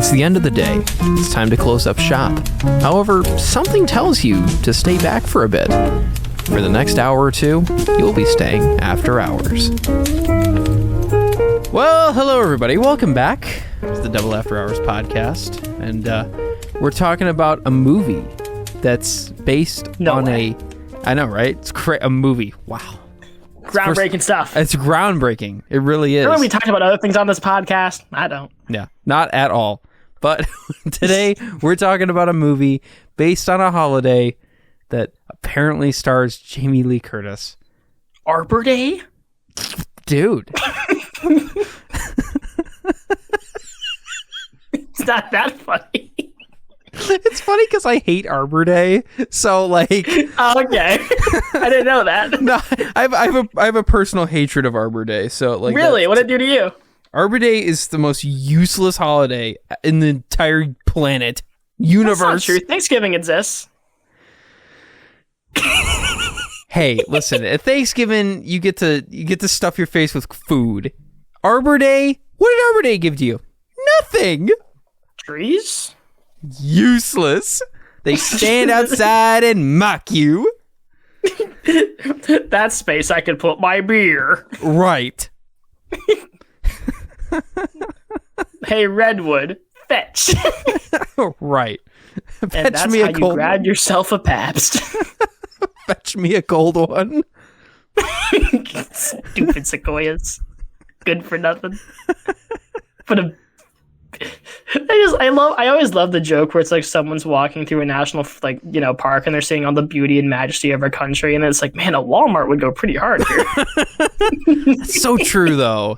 It's the end of the day. It's time to close up shop. However, something tells you to stay back for a bit. For the next hour or two, you'll be staying after hours. Well, hello everybody. Welcome back to the Double After Hours podcast. And we're talking about a movie that's based on a... I know, right? It's a movie. Wow. Groundbreaking stuff. It's groundbreaking. It really is. Remember we talked about other things on this podcast? I don't. Yeah, not at all. But today we're talking about a movie based on a holiday that apparently stars Jamie Lee Curtis. Arbor Day? Dude. It's not that funny. It's funny because I hate Arbor Day, so like. Okay, I didn't know that. No, I have a personal hatred of Arbor Day. So like. Really, what did it do to you? Arbor Day is the most useless holiday in the entire planet universe. That's not true. Thanksgiving exists. Hey, listen. At Thanksgiving, you get to stuff your face with food. Arbor Day. What did Arbor Day give to you? Nothing. Trees. Useless. They stand outside and mock you. That space I could put my beer. Right. Hey, Redwood, fetch. Right. Fetch And that's me how a cold you grab yourself a Pabst. Fetch me a cold one. Stupid sequoias. Good for nothing. But I always love the joke where it's like someone's walking through a national park and they're seeing all the beauty and majesty of our country, and then it's like, man, a Walmart would go pretty hard here. That's so true though.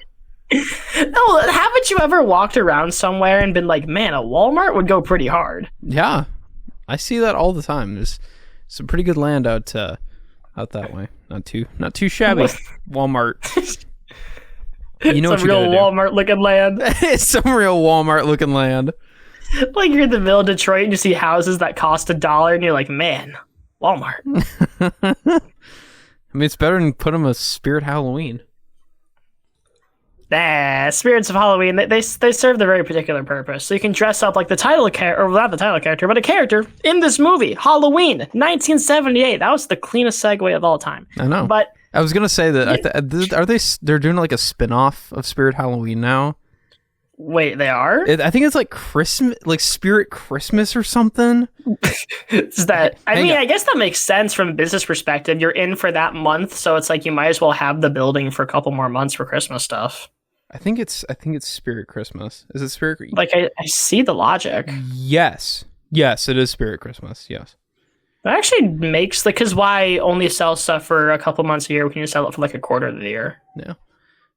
No, haven't you ever walked around somewhere and been like, man, a Walmart would go pretty hard? Yeah, I see that all the time. There's some pretty good land out that way. Not too shabby. Walmart. You know some real Walmart looking land. It's some real Walmart looking land. Like you're in the middle of Detroit and you see houses that cost $1 and you're like, man, Walmart. I mean, it's better than put them a Spirit Halloween. Nah, Spirits of Halloween, they serve their very particular purpose. So you can dress up like the title character, or not the title character, but a character in this movie, Halloween, 1978. That was the cleanest segue of all time. I know. But I was gonna say that they're doing like a spin-off of Spirit Halloween now. Wait, they are? I think it's like Christmas, like Spirit Christmas or something. Is that? I guess that makes sense from a business perspective. You're in for that month, so it's like you might as well have the building for a couple more months for Christmas stuff. I think it's Spirit Christmas. Is it Spirit? Like I see the logic. Yes, it is Spirit Christmas. Yes. That actually makes because why only sell stuff for a couple months a year when you sell it for like a quarter of the year? Yeah,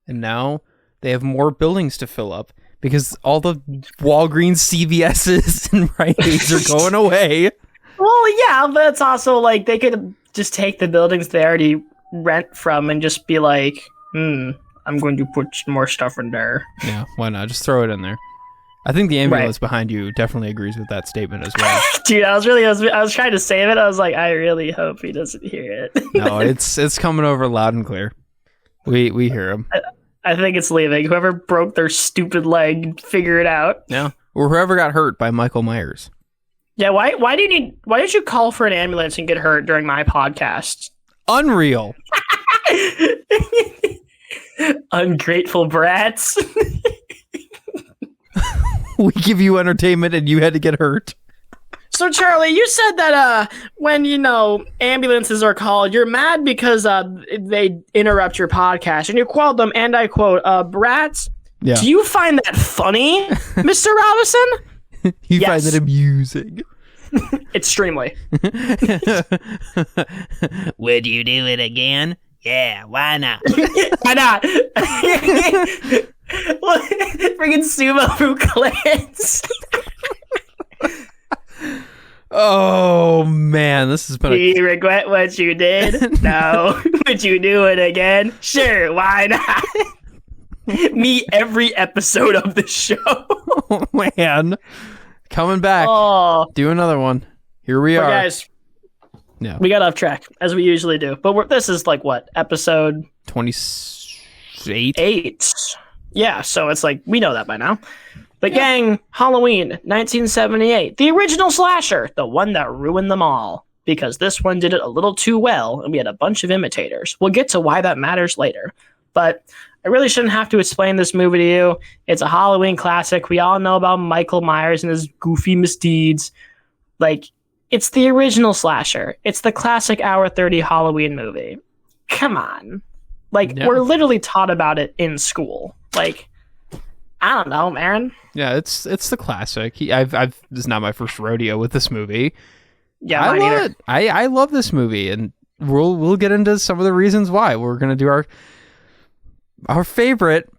and now they have more buildings to fill up because all the Walgreens, CVS's, and Rite Aids are going away. Well, yeah, but it's also like they could just take the buildings they already rent from and just be like, I'm going to put more stuff in there. Yeah, why not? Just throw it in there. I think the ambulance behind you definitely agrees with that statement as well. Dude, I was trying to save it. I was like, I really hope he doesn't hear it. No, it's coming over loud and clear. We hear him. I think it's leaving. Whoever broke their stupid leg, figure it out. Yeah, or whoever got hurt by Michael Myers. Yeah, why did you call for an ambulance and get hurt during my podcast? Unreal. Ungrateful brats. We give you entertainment and you had to get hurt. So, Charlie, you said that when, ambulances are called, you're mad because they interrupt your podcast. And you called them, and I quote, brats. Yeah. Do you find that funny, Mr. Robinson? You find that amusing. Extremely. Would you do it again? Yeah, why not? Why not? Freaking sumo from Clans. Oh man, this has been. Do you regret what you did? No. Would you do it again? Sure, why not? Me every episode of the show. Oh man, coming back. Oh. Do another one. Here we are, guys. Yeah, we got off track as we usually do, but this is like what, episode 28? 8. Yeah, so it's like we know that by now. The Gang, Halloween, 1978. The original slasher, the one that ruined them all. Because this one did it a little too well, and we had a bunch of imitators. We'll get to why that matters later. But I really shouldn't have to explain this movie to you. It's a Halloween classic. We all know about Michael Myers and his goofy misdeeds. Like, it's the original slasher. It's the classic hour 30 Halloween movie. Come on. Like, we're literally taught about it in school. Like, I don't know, man. Yeah, it's the classic. This is not my first rodeo with this movie. Yeah, I love it. I love this movie, and we'll get into some of the reasons why. We're gonna do our favorite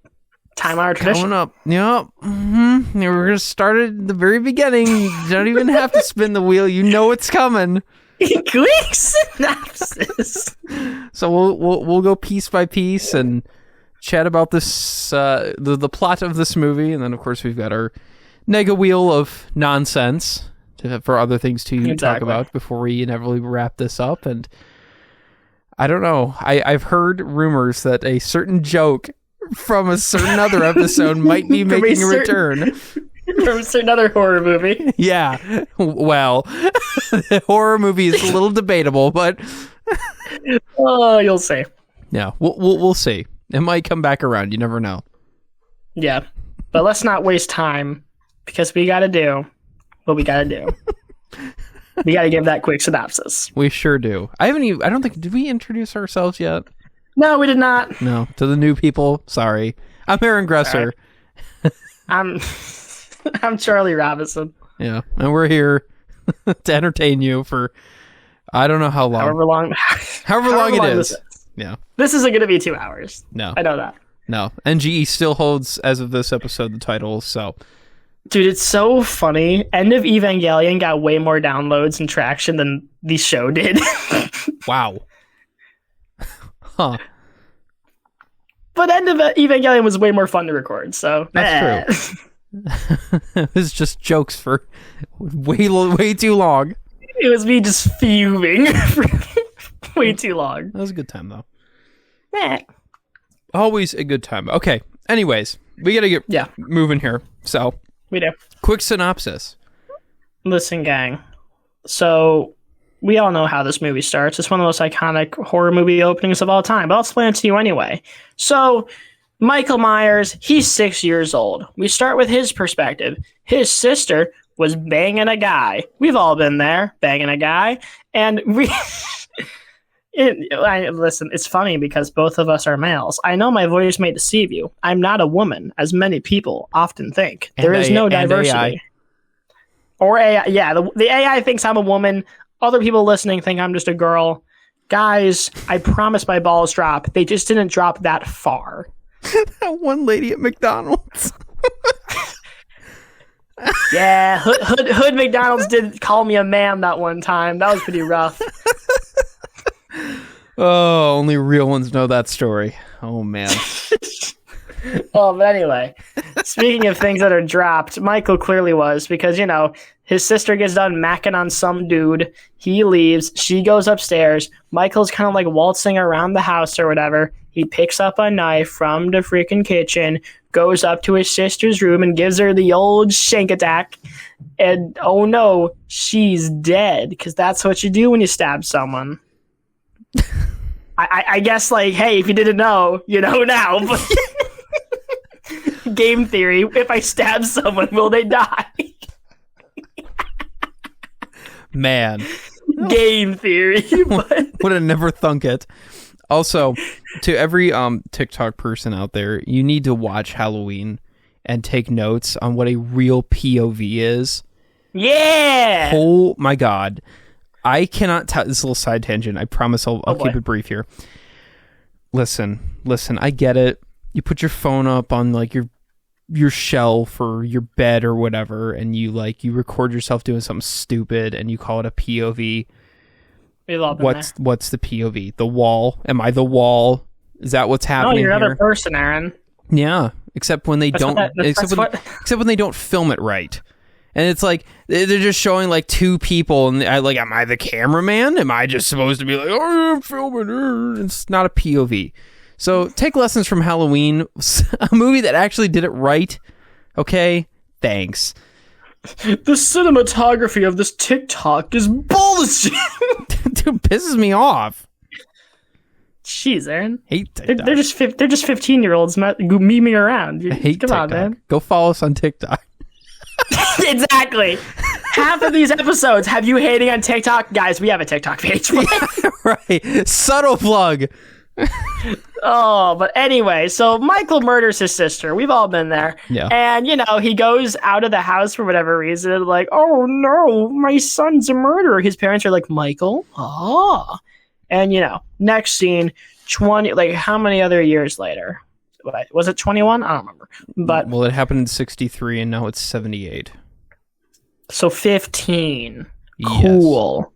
time hour tradition coming up. Yep. Mm-hmm. We're gonna start at the very beginning. You don't even have to spin the wheel. You know it's coming. Quick synopsis. So we'll go piece by piece and chat about this the plot of this movie, and then of course we've got our nega wheel of nonsense for other things to talk about before we inevitably wrap this up. And I don't know. I've heard rumors that a certain joke from a certain other episode might be making a return. From a certain other horror movie. Yeah. Well, the horror movie is a little debatable, but oh, you'll see. Yeah, we'll see. It might come back around. You never know. Yeah, but let's not waste time because we got to do what we got to do. We got to give that quick synopsis. We sure do. I don't think, did we introduce ourselves yet? No, we did not. No, to the new people. Sorry. I'm Aaron Gresser. Right. I'm Charlie Robinson. Yeah, and we're here to entertain you for I don't know how long. However long it is. Yeah. This isn't going to be 2 hours. No. I know that. No. NGE still holds, as of this episode, the title, so. Dude, it's so funny. End of Evangelion got way more downloads and traction than the show did. Wow. Huh. But End of Evangelion was way more fun to record, so. That's true. It was just jokes for way too long. It was me just fuming for way too long. That was a good time, though. Always a good time. Okay. Anyways, we got to get moving here. So. We do. Quick synopsis. Listen, gang. So, we all know how this movie starts. It's one of the most iconic horror movie openings of all time, but I'll explain it to you anyway. So, Michael Myers, he's 6 years old. We start with his perspective. His sister was banging a guy. We've all been there, banging a guy. And listen, it's funny because both of us are males. I know my voice may deceive you. I'm not a woman, as many people often think. There is no diversity. AI. Or AI. Yeah, the AI thinks I'm a woman. Other people listening think I'm just a girl. Guys, I promise my balls drop. They just didn't drop that far. That one lady at McDonald's. Yeah, Hood McDonald's did call me a ma'am that one time. That was pretty rough. Oh, only real ones know that story. Oh, man. Oh, but anyway, speaking of things that are dropped, Michael clearly was because, his sister gets done macking on some dude. He leaves. She goes upstairs. Michael's kind of like waltzing around the house or whatever. He picks up a knife from the freaking kitchen, goes up to his sister's room and gives her the old shank attack. And oh no, she's dead because that's what you do when you stab someone. I guess, like, hey, if you didn't know, you know now. But game theory, if I stab someone, will they die? Man. Game theory. Would have never thunk it. Also, to every TikTok person out there, you need to watch Halloween and take notes on what a real POV is. Yeah! Oh my god. I cannot tell this little side tangent. I promise I'll keep it brief here. Listen, I get it. You put your phone up on like your shelf or your bed or whatever, and you record yourself doing something stupid and you call it a POV. What's the POV? The wall? Am I the wall? Is that what's happening? No, you're here? another person, Aaron. Yeah, except when they don't except when they don't film it right. And it's like they're just showing like two people, and am I the cameraman? Am I just supposed to be like, oh, I'm filming? It's not a POV. So take lessons from Halloween, a movie that actually did it right. Okay, Thanks. The cinematography of this TikTok is bullshit. Dude, pisses me off. Jeez, Aaron. Hate TikTok. They're just 15-year-olds memeing around. I hate Come TikTok. on, man. Go follow us on TikTok. Exactly. Half of these episodes have you hating on TikTok. Guys, we have a TikTok page. Right. Subtle plug. Oh, but anyway, so Michael murders his sister. We've all been there. Yeah. And, he goes out of the house for whatever reason. Like, oh, no, my son's a murderer. His parents are like, Michael? Ah. And, next scene, 20, like, how many other years later? Was it 21? I don't remember. But well, it happened in 63, and now it's 78. So 15. Yes. Cool.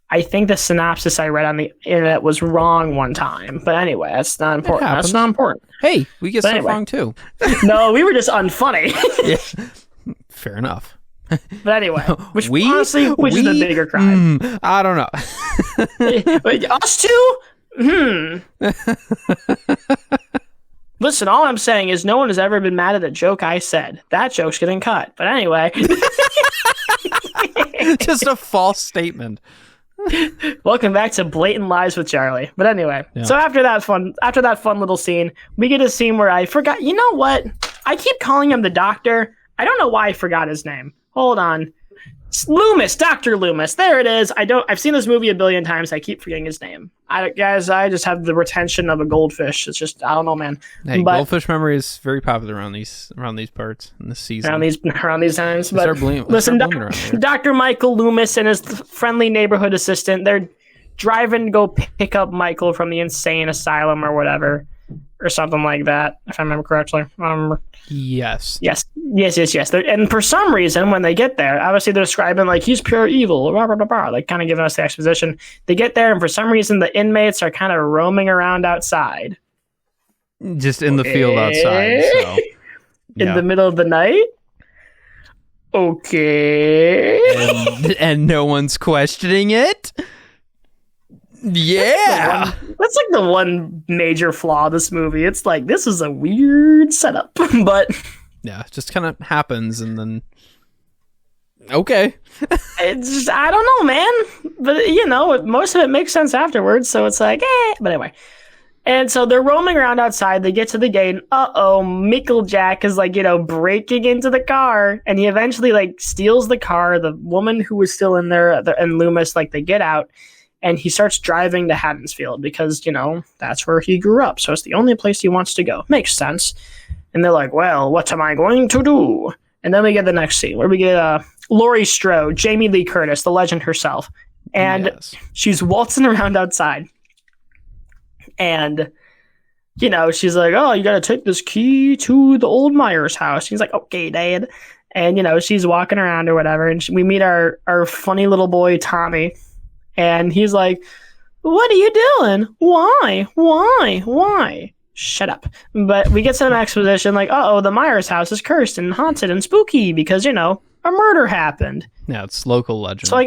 I think the synopsis I read on the internet was wrong one time. But anyway, that's not important. That's not important. Hey, we get stuff wrong too. No, we were just unfunny. Yeah. Fair enough. But anyway, which is the bigger crime? I don't know. Wait, us two? Listen, all I'm saying is no one has ever been mad at a joke I said. That joke's getting cut. But anyway. Just a false statement. Welcome back to Blatant Lies with Charlie. But anyway, So after that fun little scene, we get a scene where I forgot. You know what? I keep calling him the doctor. I don't know why I forgot his name. Hold on. Loomis, Dr. Loomis. There it is. I've seen this movie a billion times. I keep forgetting his name. I just have the retention of a goldfish. It's just, I don't know, man. Hey, goldfish memory is very popular around these parts in this season. Around these times. But listen, Dr. Michael Loomis and his friendly neighborhood assistant, they're driving to go pick up Michael from the insane asylum or whatever. Or something like that, if I remember correctly. Yes. And for some reason, when they get there, obviously they're describing like he's pure evil, blah, blah, blah, blah, like kind of giving us the exposition. They get there, and for some reason, the inmates are kind of roaming around outside. Just in the field outside. So, in the middle of the night? Okay. And no one's questioning it? Yeah. That's like the one major flaw of this movie. It's like, this is a weird setup, but yeah, it just kind of happens and then okay. It's just, I don't know, man. But most of it makes sense afterwards, so it's like, but anyway. And so they're roaming around outside. They get to the gate, and Michael Jack is like, breaking into the car, and he eventually like steals the car. The woman who was still in there and Loomis, like, they get out. And he starts driving to Haddonfield because, that's where he grew up. So it's the only place he wants to go. Makes sense. And they're like, well, what am I going to do? And then we get the next scene where we get Laurie Strode, Jamie Lee Curtis, the legend herself. And she's waltzing around outside. And, she's like, oh, you got to take this key to the old Myers house. She's like, okay, Dad. And, she's walking around or whatever. And we meet our funny little boy, Tommy. And he's like, what are you doing? Why? Shut up. But we get some exposition like, the Myers house is cursed and haunted and spooky because, a murder happened. Yeah, it's local legend. So I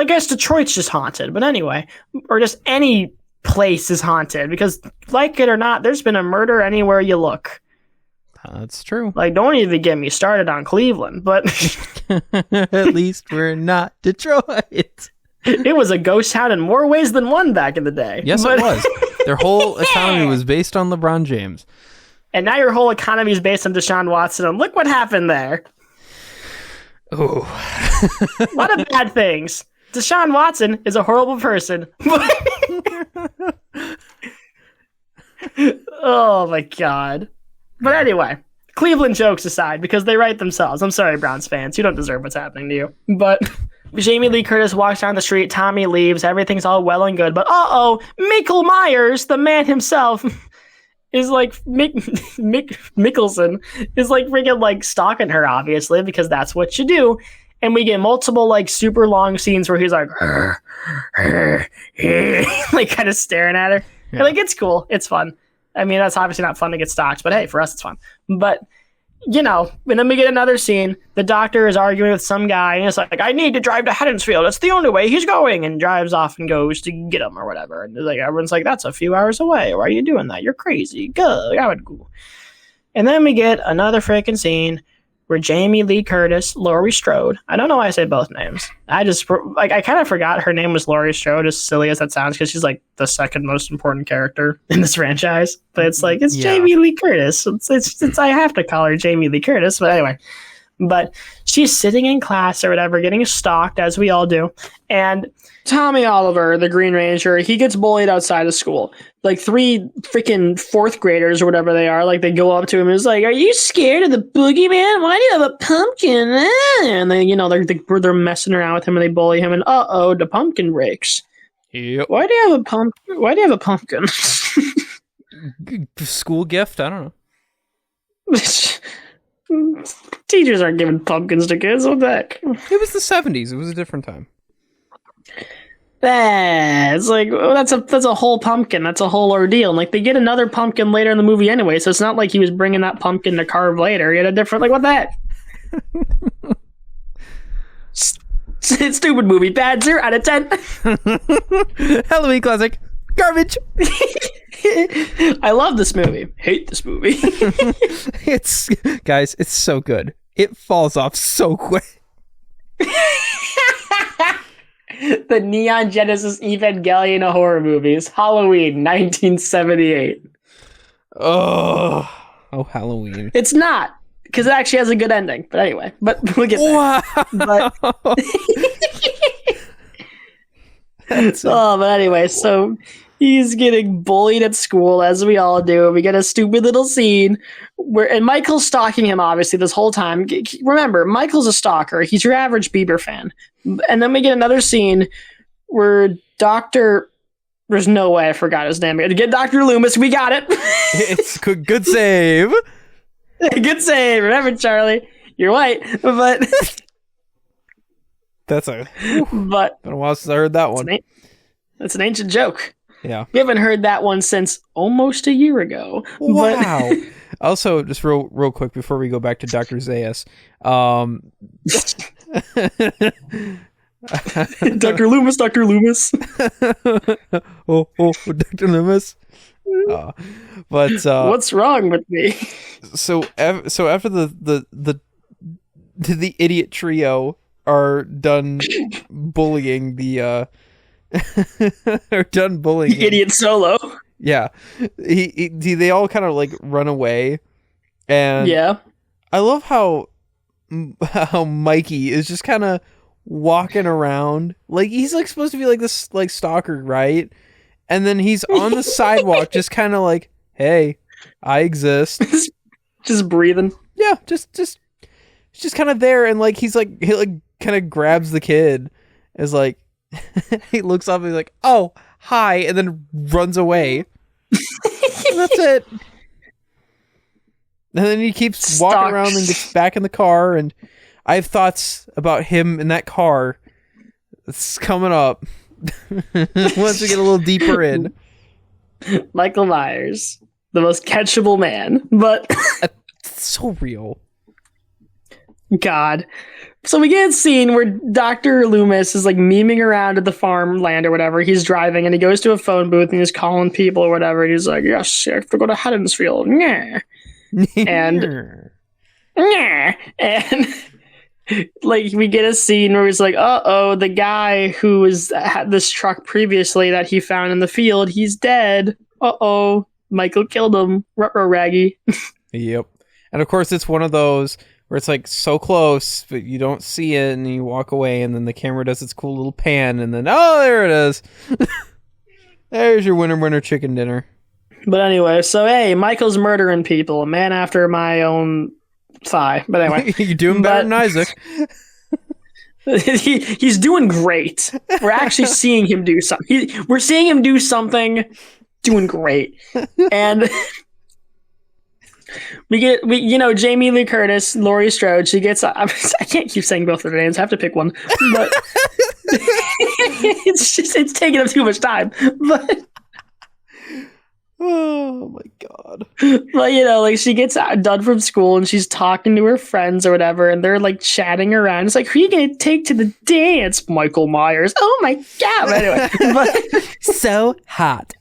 guess Detroit's just haunted. But anyway, or just any place is haunted because, like it or not, there's been a murder anywhere you look. That's true. Like, don't even get me started on Cleveland, but at least we're not Detroit. It was a ghost town in more ways than one back in the day. Yes, it was. Their whole economy was based on LeBron James. And now your whole economy is based on Deshaun Watson. And look what happened there. Oh. A lot of bad things. Deshaun Watson is a horrible person. Oh, my God. But anyway, Cleveland jokes aside, because they write themselves. I'm sorry, Browns fans. You don't deserve what's happening to you. But Jamie Lee Curtis walks down the street. Tommy leaves. Everything's all well and good. But Michael Myers, the man himself, is like Mickelson is like freaking like stalking her, obviously, because that's what you do. And we get multiple like super long scenes where he's like, like kind of staring at her. Yeah. Like, it's cool. It's fun. I mean, that's obviously not fun to get stalked, but hey, for us, it's fun. But, and then we get another scene. The doctor is arguing with some guy, and it's like, I need to drive to Haddonfield. That's the only way he's going, and drives off and goes to get him or whatever. And like everyone's like, that's a few hours away. Why are you doing that? You're crazy. Go. I would go. And then we get another freaking scene where Jamie Lee Curtis, Laurie Strode. I don't know why I say both names. I kind of forgot her name was Laurie Strode, as silly as that sounds, because she's like the second most important character in this franchise. But it's Jamie Lee Curtis. It's I have to call her Jamie Lee Curtis. But anyway, but she's sitting in class or whatever, getting stalked, as we all do. And Tommy Oliver, the Green Ranger, he gets bullied outside of school. Like 3 freaking 4th graders or whatever they are, like they go up to him and it's like, "Are you scared of the boogeyman? Why do you have a pumpkin?" And they, they're messing around with him and they bully him and the pumpkin breaks. Yep. Why do you have a pumpkin? Why do you have a pumpkin? School gift? I don't know. Teachers aren't giving pumpkins to kids. What the heck? It was the 70s. It was a different time. It's like, that's a whole pumpkin. That's a whole ordeal. And like they get another pumpkin later in the movie anyway, so it's not like he was bringing that pumpkin to carve later. He had a different, like, what the heck? Stupid movie. Bad 0 out of 10. Halloween classic. Garbage. I love this movie. Hate this movie. It's so good. It falls off so quick. The Neon Genesis Evangelion of horror movies. Halloween, 1978. Oh, Halloween. It's not, because it actually has a good ending. But anyway, but we'll get there. Wow. But but anyway, so he's getting bullied at school, as we all do. We get a stupid little scene and Michael's stalking him, obviously, this whole time. Remember, Michael's a stalker. He's your average Bieber fan. And then we get another scene where there's no way I forgot his name. Get Dr. Loomis. We got it. It's good save. Good save. Remember, Charlie, you're white, but But been a while since I heard that one. That's an ancient joke. Yeah. We haven't heard that one since almost a year ago. Wow. Also, just real quick before we go back to Dr. Zayas, Dr. Loomis. Dr. Loomis. But what's wrong with me? So after the idiot trio are done bullying the Idiot Solo. Yeah, they all kind of like run away, and yeah, I love how Mikey is just kind of walking around like he's like supposed to be like this like stalker, right? And then he's on the sidewalk, just kind of like, "Hey, I exist," just breathing. Yeah, just kind of there, and like he kind of grabs the kid, is like. He looks up and he's like, "Oh, hi," and then runs away. And that's it. And then he keeps walking around and gets back in the car, and I have thoughts about him in that car. It's coming up. Once we get a little deeper in. Michael Myers, the most catchable man, but it's so real. God. So we get a scene where Dr. Loomis is like memeing around at the farmland or whatever. He's driving and he goes to a phone booth and he's calling people or whatever. And he's like, "Yes, I have to go to Haddonfield." And like we get a scene where he's like, the guy who had this truck previously that he found in the field, he's dead. Michael killed him. Ruh-roh, Raggy. Yep. And of course it's one of those where it's like so close, but you don't see it, and you walk away, and then the camera does its cool little pan, and then, there it is. There's your winner chicken dinner. But anyway, so hey, Michael's murdering people, a man after my own thigh. But anyway. You're doing better than Isaac. He's doing great. We're actually seeing him do something. We're seeing him do something, doing great. And... We Jamie Lee Curtis, Laurie Strode. She gets. I can't keep saying both of their names. I have to pick one, but it's taking up too much time. But oh my god! But like she gets done from school and she's talking to her friends or whatever, and they're like chatting around. It's like, "Who are you gonna take to the dance?" Michael Myers. Oh my god! Anyway, so hot.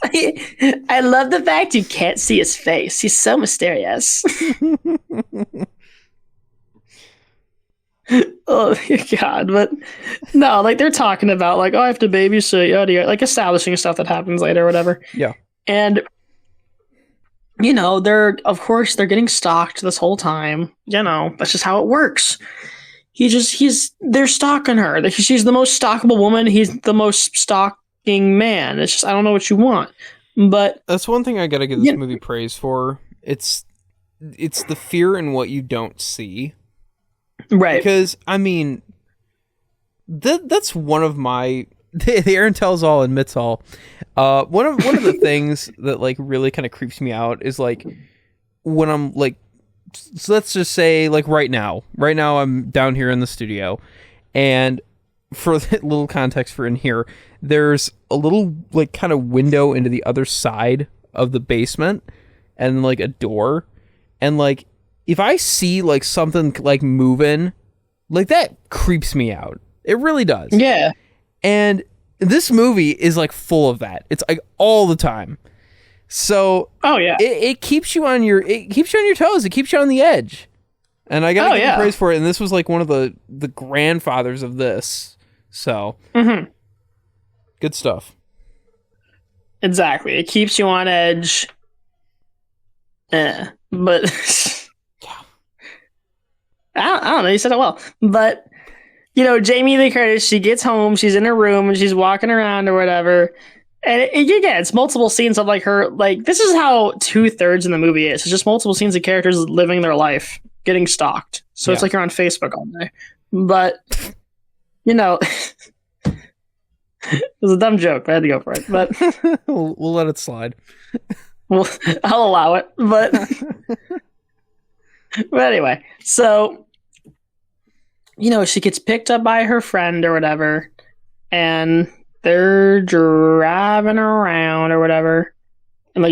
I love the fact you can't see his face. He's so mysterious. Oh God, but no, like they're talking about like, oh, I have to babysit, yada yada, like establishing stuff that happens later or whatever. Yeah. And they're getting stalked this whole time. That's just how it works. They're stalking her. She's the most stalkable woman. He's the most stalking man. It's just, I don't know what you want. But that's one thing I gotta give this movie praise for. It's the fear in what you don't see. Right. Because, I mean, that's one of my... The Aaron tells all, admits all. One of the things that, like, really kind of creeps me out is, like, when I'm, like... So let's just say, like, right now I'm down here in the studio, and for a little context for in here, there's a little, like, kind of window into the other side of the basement, and, like, a door, and, like, if I see, like, something, like, moving, like, that creeps me out. It really does. Yeah. And this movie is, like, full of that. It's, like, all the time. So, oh yeah, it keeps you on your toes. It keeps you on the edge, and I gotta give you praise for it. And this was like one of the grandfathers of this. So, good stuff. Exactly, it keeps you on edge. But I don't know. You said it well, but Jamie Lee Curtis. She gets home. She's in her room and she's walking around or whatever. And it's multiple scenes of like her, like this is how 2/3 in the movie is. It's just multiple scenes of characters living their life, getting stalked. So it's like you're on Facebook all day. But it was a dumb joke, but I had to go for it. But we'll let it slide. I'll allow it. But anyway, so she gets picked up by her friend or whatever, and they're driving around or whatever, and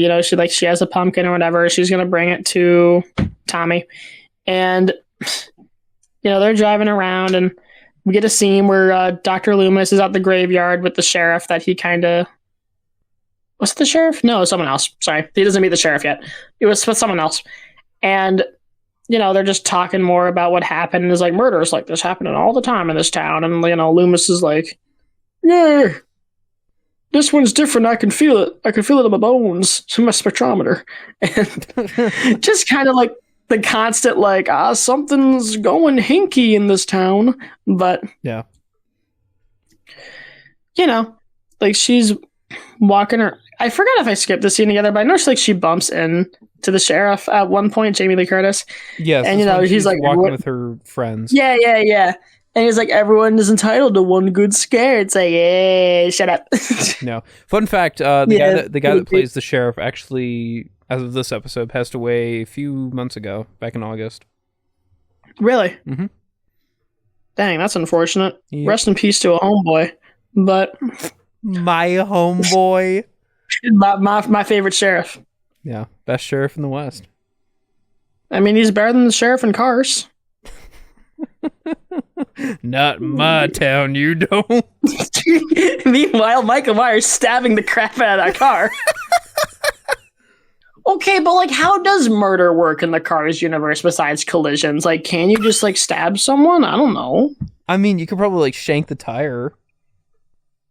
she has a pumpkin or whatever. She's gonna bring it to Tommy, and they're driving around, and we get a scene where Dr. Loomis is at the graveyard with the sheriff that he kind of... Was it the sheriff? No, it was someone else. Sorry, he doesn't meet the sheriff yet. It was with someone else, and they're just talking more about what happened. And it's like murders like this happening all the time in this town, and Loomis is like, yeah, this one's different. I can feel it. I can feel it in my bones. It's in my spectrometer. And just kind of like the constant, like, something's going hinky in this town. But, yeah, like she's walking her. I forgot if I skipped the scene together, but I noticed like she bumps in to the sheriff at one point, Jamie Lee Curtis. Yes, and he's like walking with her friends. Yeah. And he's like, everyone is entitled to one good scare. It's like, yeah, shut up. No. Fun fact, the guy that plays the sheriff actually, as of this episode, passed away a few months ago, back in August. Really? Mm-hmm. Dang, that's unfortunate. Yep. Rest in peace to a homeboy. But my homeboy. my favorite sheriff. Yeah, best sheriff in the West. I mean, he's better than the sheriff in Cars. Not in my town, you don't. Meanwhile, Michael Myers stabbing the crap out of that car. Okay, but like, how does murder work in the Cars universe besides collisions? Like, can you just like stab someone? I don't know. I mean, you could probably like shank the tire.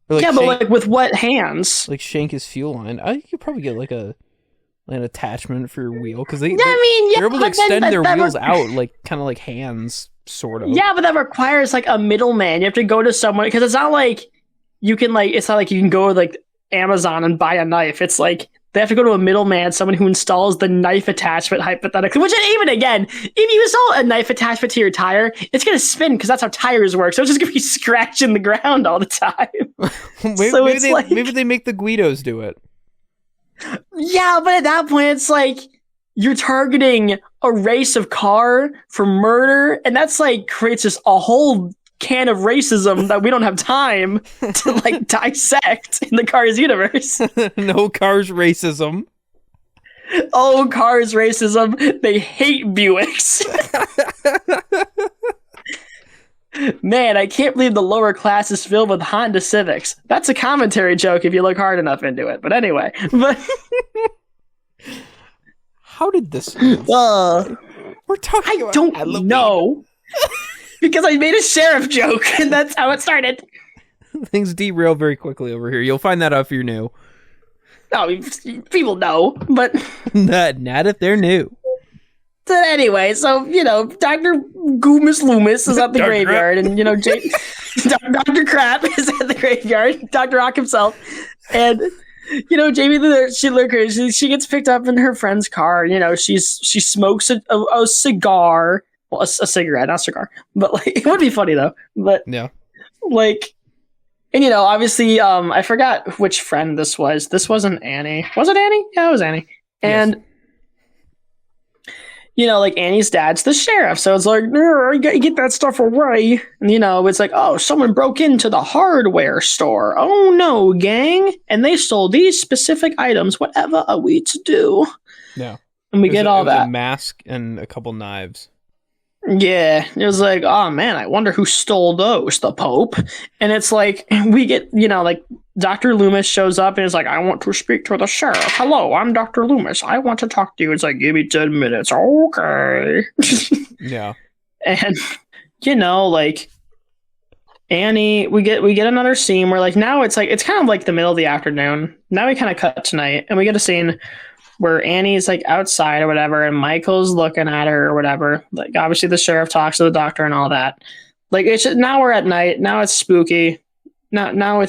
Or, like, but like with what hands? Like shank his fuel line. You could probably get like an attachment for your wheel because they're able to extend their wheels out like kind of like hands, sort of. Yeah, but that requires like a middleman. You have to go to someone because it's not like you can go to like Amazon and buy a knife. It's like they have to go to a middleman, someone who installs the knife attachment hypothetically. Which even again, if you install a knife attachment to your tire, it's gonna spin because that's how tires work. So it's just gonna be scratching the ground all the time. Maybe they make the Guidos do it. Yeah, but at that point, it's like you're targeting a race of car for murder, and that's like creates just a whole can of racism that we don't have time to like dissect in the Cars universe. No Cars racism. Oh, Cars racism. They hate Buicks. Man, I can't believe the lower class is filled with Honda Civics. That's a commentary joke if you look hard enough into it. But anyway. How did this... We're talking about don't Halloween. know. because I made a sheriff joke, and that's how it started. Things derail very quickly over here. You'll find that out if you're new. Oh, people know, but not if they're new. So anyway, so Dr. Goomus Loomis is at the graveyard, and Dr. Crap is at the graveyard. Dr. Rock himself, and Jamie the she gets picked up in her friend's car. She smokes a cigar, well, a cigarette, not a cigar, but like it would be funny though. But yeah, like. And obviously, I forgot which friend this was. This wasn't Annie. Was it Annie? Yeah, it was Annie. And like Annie's dad's the sheriff, so it's like, you gotta get that stuff away. And it's like, oh, someone broke into the hardware store. Oh no, gang! And they stole these specific items. Whatever are we to do? Yeah, and we get all that. A mask and a couple knives. Yeah, it was like, oh man, I wonder who stole those, the Pope. And it's like, we get, like Dr. Loomis shows up and is like, I want to speak to the sheriff. Hello, I'm Dr. Loomis. I want to talk to you. It's like, give me 10 minutes. Okay. Yeah. And, like Annie, we get another scene where like now it's kind of like the middle of the afternoon. Now we kind of cut to night and we get a scene where Annie's like outside or whatever, and Michael's looking at her or whatever. Like obviously the sheriff talks to the doctor and all that. Like now we're at night. Now it's spooky. Now we're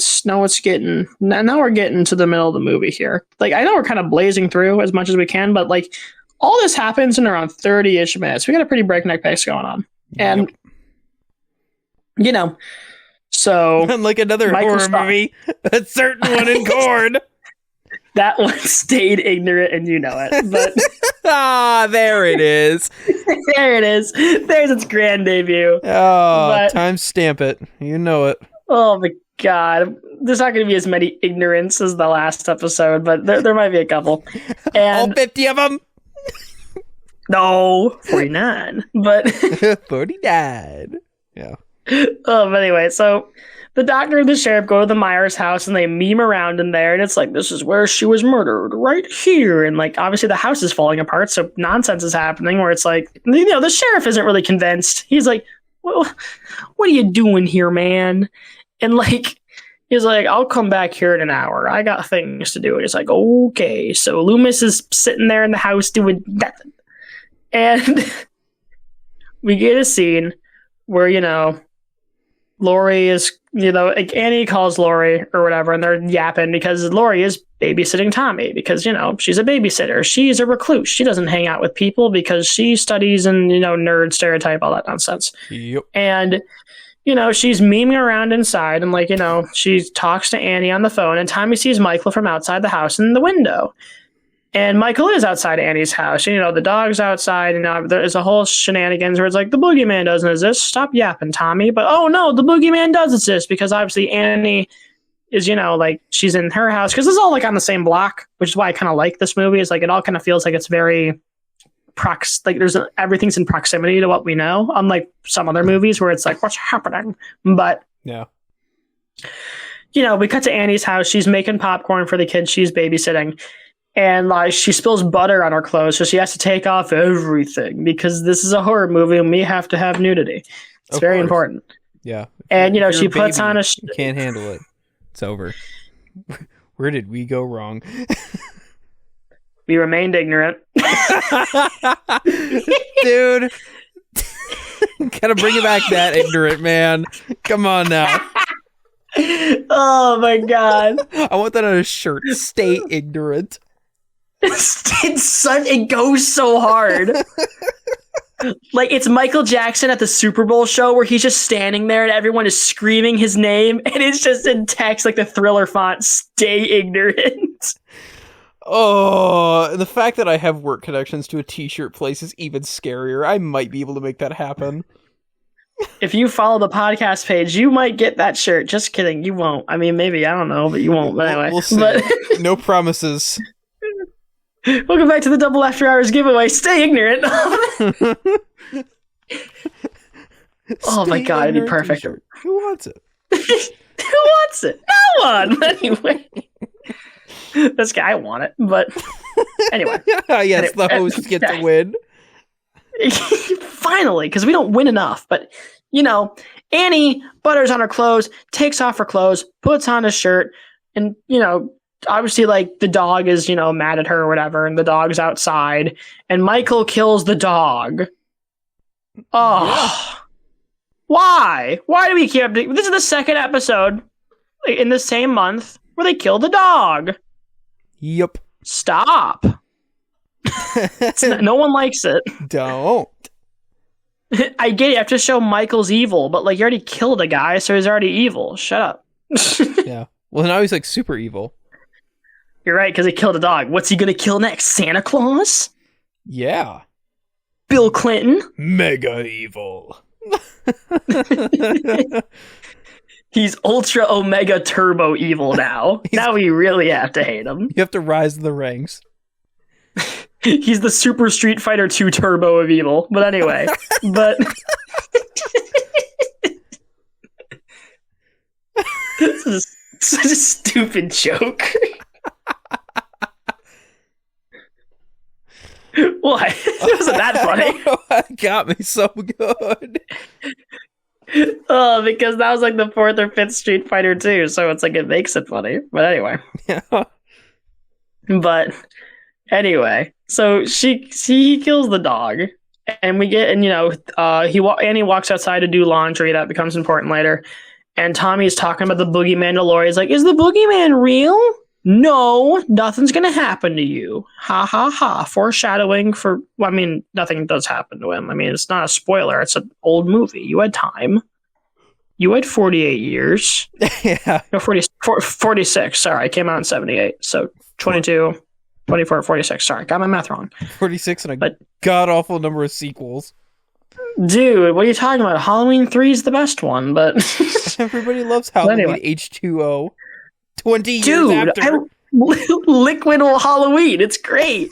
getting to the middle of the movie here. Like I know we're kind of blazing through as much as we can, but like all this happens in around 30-ish minutes. We got a pretty breakneck pace going on, and so like another horror movie, a certain one in Cord. That one stayed ignorant, and you know it. But there it is. There it is. There's its grand debut. Oh, timestamp it. You know it. Oh my god. There's not going to be as many ignorants as the last episode, but there might be a couple. And all 50 of them? No, 49. But 49. Yeah. But anyway, so the doctor and the sheriff go to the Myers house and they meme around in there, and it's like, this is where she was murdered, right here. And like, obviously the house is falling apart, so nonsense is happening where it's like, the sheriff isn't really convinced. He's like, well, what are you doing here, man? And like, he's like, I'll come back here in an hour. I got things to do. And it's like, okay. So Loomis is sitting there in the house doing nothing. And we get a scene where, Lori is, like Annie calls Lori or whatever, and they're yapping because Lori is babysitting Tommy because, she's a babysitter. She's a recluse. She doesn't hang out with people because she studies and, nerd stereotype, all that nonsense. Yep. And, she's memeing around inside and like, she talks to Annie on the phone, and Tommy sees Michael from outside the house in the window. And Michael is outside Annie's house. The dog's outside, and there's a whole shenanigans where it's like, the boogeyman doesn't exist. Stop yapping, Tommy. But, oh, no, the boogeyman does exist because obviously Annie is, like, she's in her house. Because it's all, like, on the same block, which is why I kind of like this movie. Is like, it all kind of feels like it's very everything's in proximity to what we know, unlike some other movies where it's like, what's happening? But, yeah. We cut to Annie's house. She's making popcorn for the kids she's babysitting. And like she spills butter on her clothes, so she has to take off everything because this is a horror movie and we have to have nudity. It's very important. Yeah. And she puts on you can't handle it. It's over. Where did we go wrong? We remained ignorant. Dude. Gotta bring it back that ignorant, man. Come on now. Oh my god. I want that on a shirt. Stay ignorant. It goes so hard. Like it's Michael Jackson at the Super Bowl show where he's just standing there and everyone is screaming his name and it's just in text like the Thriller font, stay ignorant. Oh, the fact that I have work connections to a t-shirt place is even scarier. I might be able to make that happen. If you follow the podcast page, you might get that shirt. Just kidding. You won't. I mean, maybe. I don't know, but you won't. But anyway. We'll see. No promises. Welcome back to the Double After Hours giveaway. Stay ignorant. Oh my god, it'd be perfect. T-shirt. Who wants it? Who wants it? No one. Anyway. This guy want it, but anyway. Yes, the host gets to win. Finally, because we don't win enough. But Annie butters on her clothes, takes off her clothes, puts on a shirt, and, obviously, like, the dog is, mad at her or whatever, and the dog's outside, and Michael kills the dog. Oh. Yeah. Why? Why do we keep... This is the second episode in the same month where they kill the dog. Yep. Stop. No one likes it. Don't. I get it. You have to show Michael's evil, but, like, you already killed a guy, so he's already evil. Shut up. Yeah. Well, now he's, like, super evil. You're right, because he killed a dog. What's he going to kill next? Santa Claus? Yeah. Bill Clinton? Mega evil. He's ultra omega turbo evil now. Now we really have to hate him. You have to rise in the ranks. He's the Super Street Fighter 2 turbo of evil. But anyway, this is such a stupid joke. What? It wasn't that funny. That got me so good. Oh, because that was like the 4th or 5th Street Fighter 2, so it's like it makes it funny. But anyway. Yeah. But anyway, so he kills the dog, and we get, and Annie walks outside to do laundry. That becomes important later. And Tommy's talking about the boogeyman to Lori's like, is the boogeyman real? No, nothing's gonna happen to you. Ha ha ha. Foreshadowing for, well, I mean, nothing does happen to him. I mean, it's not a spoiler. It's an old movie. You had time. You had 48 years. Yeah. No, 46. Sorry, it came out in 78. So 22, 24, 46. Sorry, got my math wrong. 46 and a god-awful number of sequels. Dude, what are you talking about? Halloween 3 is the best one, but... Everybody loves Halloween anyway. H2O. 20 years after. Liquid Halloween. It's great.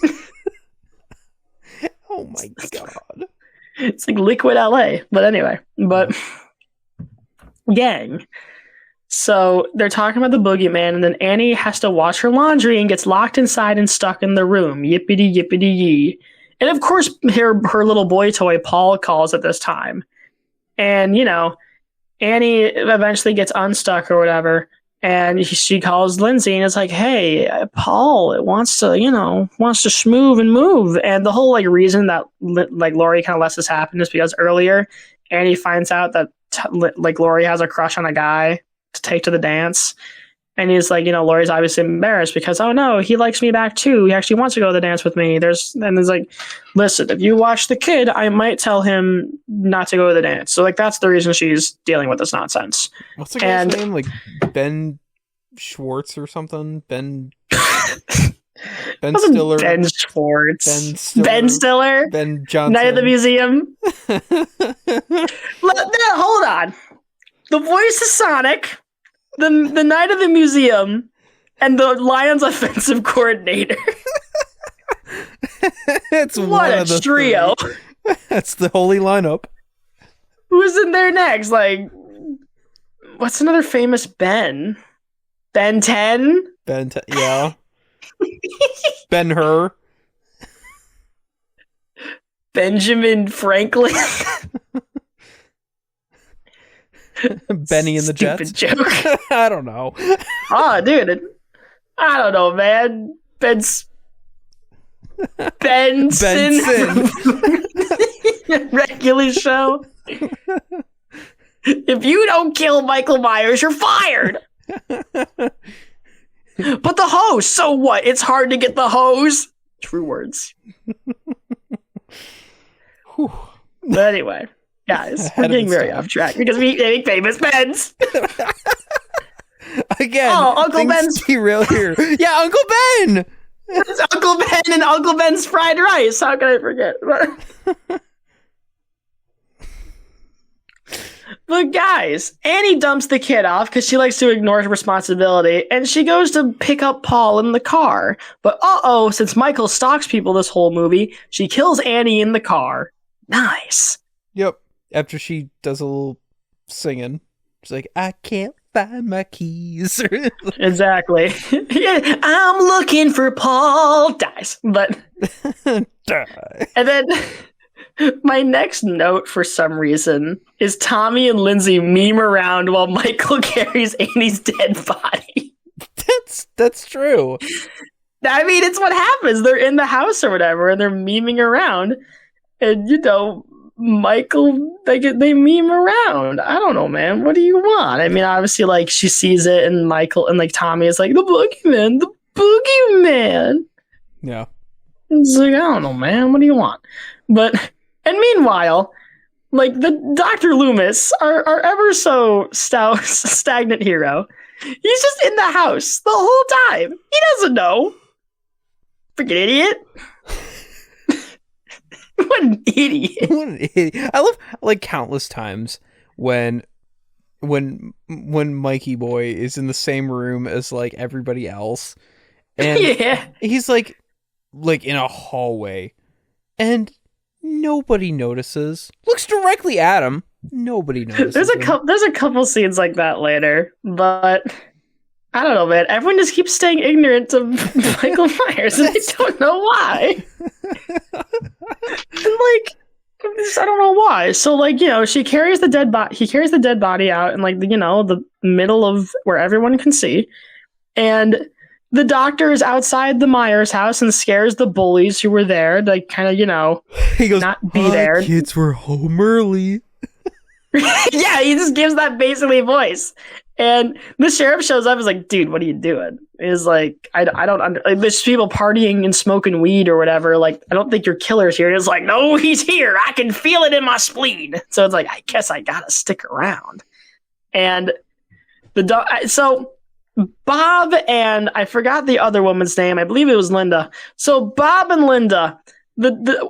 Oh my god. It's like Liquid LA. But anyway. Gang. So they're talking about the boogeyman, and then Annie has to wash her laundry and gets locked inside and stuck in the room. Yippity yippity yee. And of course, her little boy toy, Paul, calls at this time. And, Annie eventually gets unstuck or whatever. And she calls Lindsay and it's like, hey, Paul, it wants to schmoove and move. And the whole reason that Lori kind of lets this happen is because earlier Annie finds out that Lori has a crush on a guy to take to the dance. And he's like, Lori's obviously embarrassed because, oh no, he likes me back too. He actually wants to go to the dance with me. And he's like, listen, if you watch the kid, I might tell him not to go to the dance. So that's the reason she's dealing with this nonsense. What's the guy's name? Ben Schwartz or something? Ben Stiller. Ben Schwartz. Ben Stiller. Ben Johnson. Night at the Museum. Hold on. The voice is Sonic. The Night of the Museum, and the Lions offensive coordinator. It's what a trio. That's the holy lineup. Who's in there next? What's another famous Ben? Ben 10? Ben 10, yeah. Ben-Hur. Benjamin Franklin. Benny and the Jets. Stupid joke. I don't know. Oh, dude. I don't know, man. Benson. Regular show. If you don't kill Michael Myers, you're fired. But the hose, so what? It's hard to get the hose. True words. But anyway. Guys, we're getting very off track because we make famous pens. Again, Uncle Ben's derail here. Yeah, Uncle Ben. It's Uncle Ben and Uncle Ben's fried rice. How can I forget? But guys, Annie dumps the kid off because she likes to ignore her responsibility, and she goes to pick up Paul in the car. But since Michael stalks people this whole movie, she kills Annie in the car. Nice. Yep. After she does a little singing, she's like, I can't find my keys. Exactly. Yeah, I'm looking for Paul. Dies. But Die. And then My next note, for some reason, is Tommy and Lindsay meme around while Michael carries Annie's dead body. That's true. I mean, it's what happens. They're in the house or whatever, and they're memeing around. And, Michael, they meme around. I don't know, man. What do you want? I mean, obviously, like, she sees it, and Michael and, like, Tommy is like, the boogeyman. Yeah. It's like, I don't know, man. What do you want? But, and meanwhile, like, the Dr. Loomis, our ever so stagnant hero, he's just in the house the whole time. He doesn't know. Freaking idiot. What an idiot. What an idiot. I love, like, countless times when Mikey Boy is in the same room as, like, everybody else. And he's, like in a hallway. And nobody notices. Looks directly at him. Nobody notices. There's a couple scenes like that later, but I don't know, man. Everyone just keeps staying ignorant to Michael Myers, and I don't know why. And, like, I don't know why. So, like, she carries the dead body. He carries the dead body out in, like, the middle of where everyone can see, and the doctor is outside the Myers house and scares the bullies who were there to, like, kind of, he goes, not be there. Kids were home early. Yeah, he just gives that basically voice. And the sheriff shows up and is like, dude, what are you doing? Is like, I don't like, there's people partying and smoking weed or whatever. Like, I don't think your killer's here. And it's like, no, he's here. I can feel it in my spleen. So it's like, I guess I gotta stick around. And so Bob and I forgot the other woman's name. I believe it was Linda. So Bob and Linda,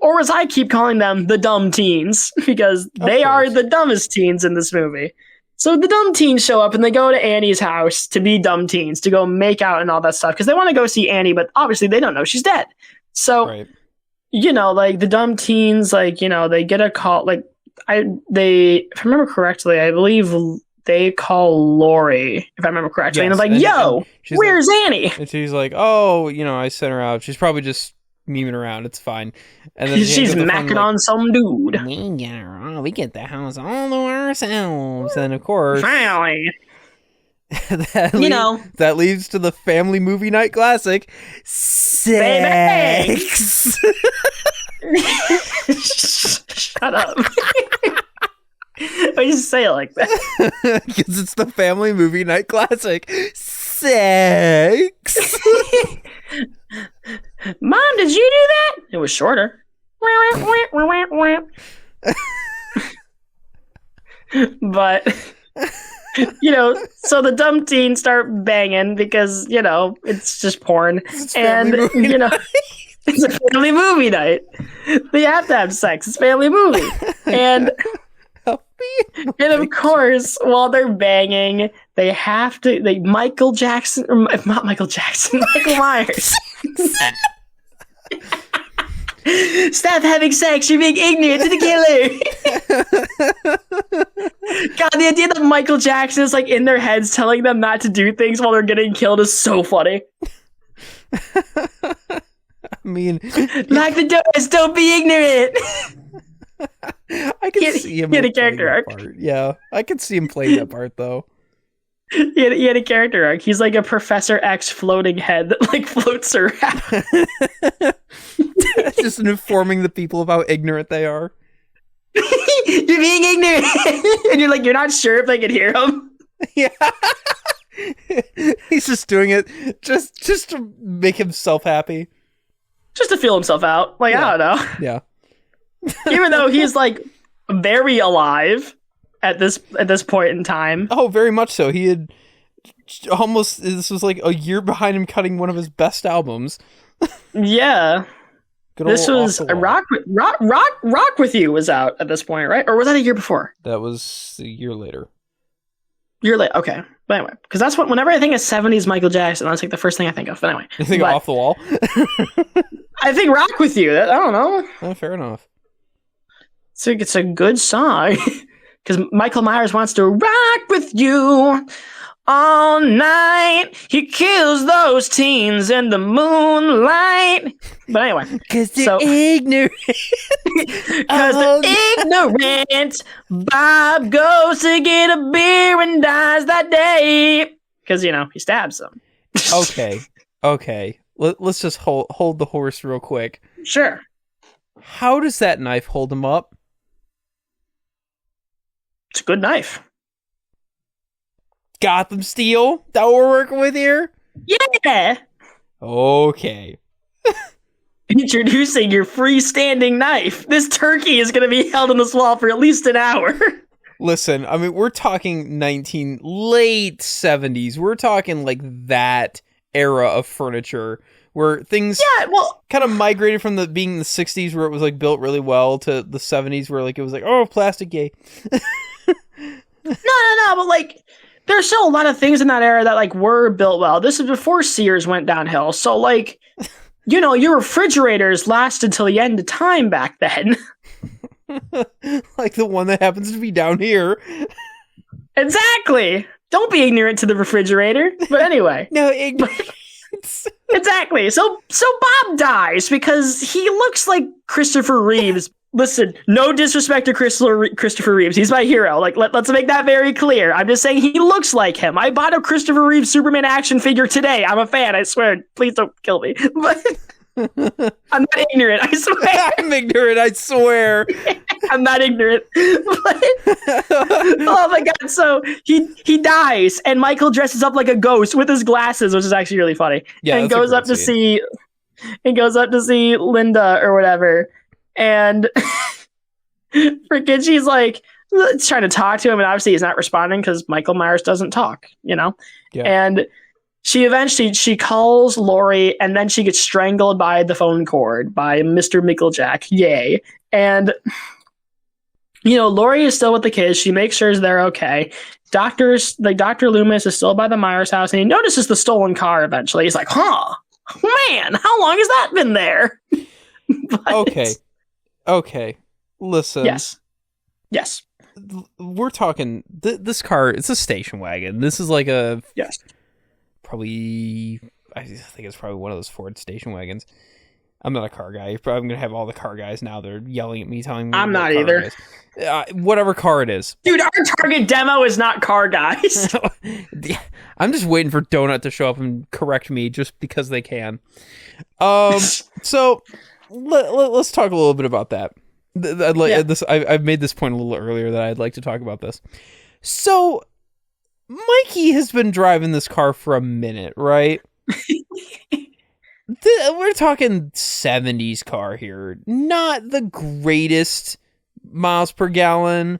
or as I keep calling them, the dumb teens, because they are the dumbest teens in this movie. So the dumb teens show up and they go to Annie's house to be dumb teens, to go make out and all that stuff, because they want to go see Annie, but obviously they don't know she's dead. So, like, the dumb teens, like, they get a call, like, if I remember correctly, I believe they call Lori, if I remember correctly, and they're like, yo, where's Annie? And she's like, oh, I sent her out. She's probably just memeing around. It's fine. And then she's macking on some dude. We get the house all to ourselves. And of course, finally, that leads to the family movie night classic, sex. Shut up. Why you say it like that? Because it's the family movie night classic, sex. Mom, did you do that? It was shorter. But, so the dumb teens start banging because, it's just porn. It's a family movie night. They have to have sex. It's a family movie. And of course, while they're banging, they have to, Michael Myers. Stop having sex, you're being ignorant to the killer. God, the idea that Michael Jackson is, like, in their heads telling them not to do things while they're getting killed is so funny. I mean, lock the doors, don't be ignorant. I can see him. He had a character arc. Yeah, I can see him playing that part, though. He had a character arc. He's like a Professor X floating head that, like, floats around. Just informing the people of how ignorant they are. You're being ignorant. And you're like, you're not sure if they can hear him. Yeah. He's just doing it just to make himself happy. Just to feel himself out. Like, yeah. I don't know. Yeah. Even though he's, like, very alive at this point in time. Oh, very much so. He had this was like a year behind him cutting one of his best albums. Yeah. This was Rock With You was out at this point, right? Or was that a year before? That was a year later. Okay. But anyway, because that's whenever I think of 70s Michael Jackson, that's like the first thing I think of. But anyway. You think of Off the Wall? I think Rock With You. I don't know. Oh, fair enough. So it's a good song. Because Michael Myers wants to rock with you all night. He kills those teens in the moonlight. But anyway. Because they're ignorant. Because they're ignorant. Bob goes to get a beer and dies that day. Because, he stabs them. Okay. Let's just hold the horse real quick. Sure. How does that knife hold him up? It's a good knife. Gotham steel? That what we're working with here? Yeah. Okay. Introducing your freestanding knife. This turkey is going to be held on this wall for at least an hour. Listen, I mean, we're talking late 70s. We're talking like that era of furniture where things kind of migrated from being the 60s where it was like built really well to the 70s where like it was like, oh, plastic gay. No, but like there's still a lot of things in that era that like were built well. This is before Sears went downhill. So like, your refrigerators lasted till the end of time back then. Like the one that happens to be down here. Exactly. Don't be ignorant to the refrigerator. But anyway. No ignorance. Exactly. So Bob dies because he looks like Christopher Reeves. Listen, no disrespect to Christopher Reeves. He's my hero. Like, let's make that very clear. I'm just saying he looks like him. I bought a Christopher Reeves Superman action figure today. I'm a fan, I swear. Please don't kill me. But I'm not ignorant, I swear. I'm ignorant, I swear. I'm not ignorant. But, oh my god, so he dies, and Michael dresses up like a ghost with his glasses, which is actually really funny. Yeah, and goes up to see Linda or whatever. And freaking she's like trying to talk to him, and obviously he's not responding because Michael Myers doesn't talk, Yeah. And she calls Lori, and then she gets strangled by the phone cord by Mr. Micklejack. Yay. And Lori is still with the kids. She makes sure they're okay. Dr. Loomis is still by the Myers house, and he notices the stolen car eventually. He's like, huh, man, how long has that been there? But, Okay, listen. Yes. We're talking, this car, it's a station wagon. This is like I think it's probably one of those Ford station wagons. I'm not a car guy. I'm going to have all the car guys now. They're yelling at me, telling me. I'm not either. Whatever car it is. Dude, our target demo is not car guys. I'm just waiting for Donut to show up and correct me just because they can. So... Let's talk a little bit about that. I've made this point a little earlier that I'd like to talk about this. So, Mikey has been driving this car for a minute, right? We're talking 70s car here. Not the greatest miles per gallon.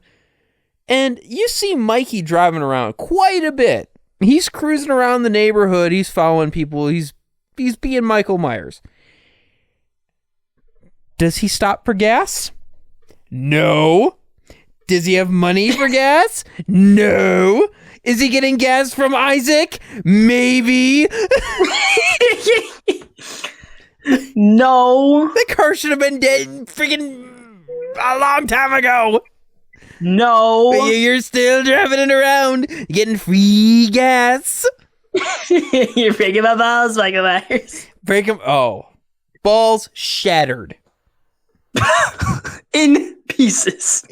And you see Mikey driving around quite a bit. He's cruising around the neighborhood. He's following people. He's being Michael Myers. Does he stop for gas? No. Does he have money for gas? No. Is he getting gas from Isaac? Maybe. No. The car should have been dead freaking a long time ago. No. But you're still driving it around, getting free gas. You're breaking my balls, Michael Myers. Break them. Oh. Balls shattered. In pieces.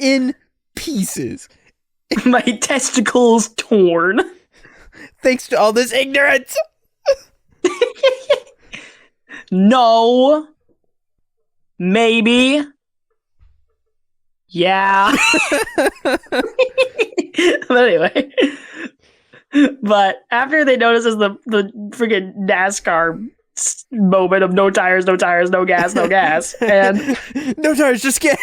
My testicles torn. Thanks to all this ignorance. No. Maybe. Yeah. But anyway. But after they notices the freaking NASCAR moment of no tires, no gas, no gas, and no tires, just gas.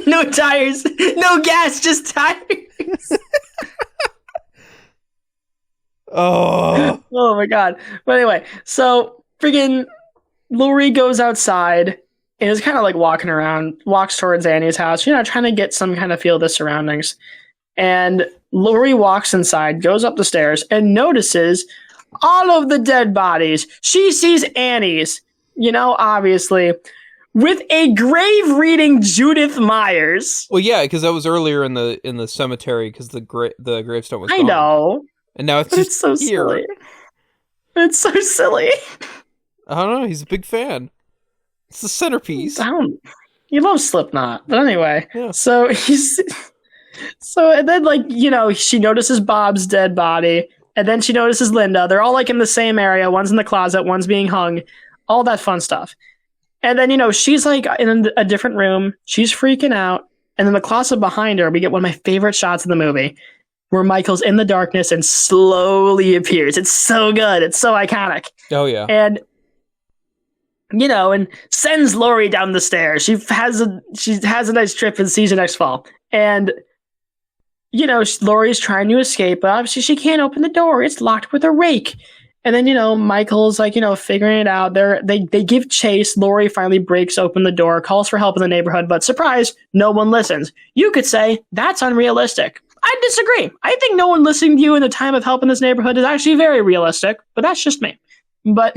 No tires, no gas, just tires. Oh my god. But anyway, so freaking Lori goes outside and is kind of like walks towards Annie's house, trying to get some kind of feel of the surroundings. And Lori walks inside, goes up the stairs, and notices all of the dead bodies. She sees Annie's, obviously, with a grave reading Judith Myers. Well, yeah, because that was earlier in the cemetery because the gravestone was gone. I know. And now it's so here. Silly. It's so silly. I don't know. He's a big fan. It's the centerpiece. You love Slipknot, but anyway. Yeah. So and then she notices Bob's dead body, and then she notices Linda. They're all in the same area. One's in the closet, one's being hung, all that fun stuff. And then she's in a different room. She's freaking out, and in the closet behind her, we get one of my favorite shots in the movie, where Michael's in the darkness and slowly appears. It's so good. It's so iconic. Oh yeah. And and sends Laurie down the stairs. She has a nice trip and sees her next fall. And Laurie's trying to escape, but obviously she can't open the door. It's locked with a rake. And then Michael's figuring it out. They give chase. Laurie finally breaks open the door, calls for help in the neighborhood, but surprise, no one listens. You could say that's unrealistic. I disagree. I think no one listening to you in the time of help in this neighborhood is actually very realistic, but that's just me. But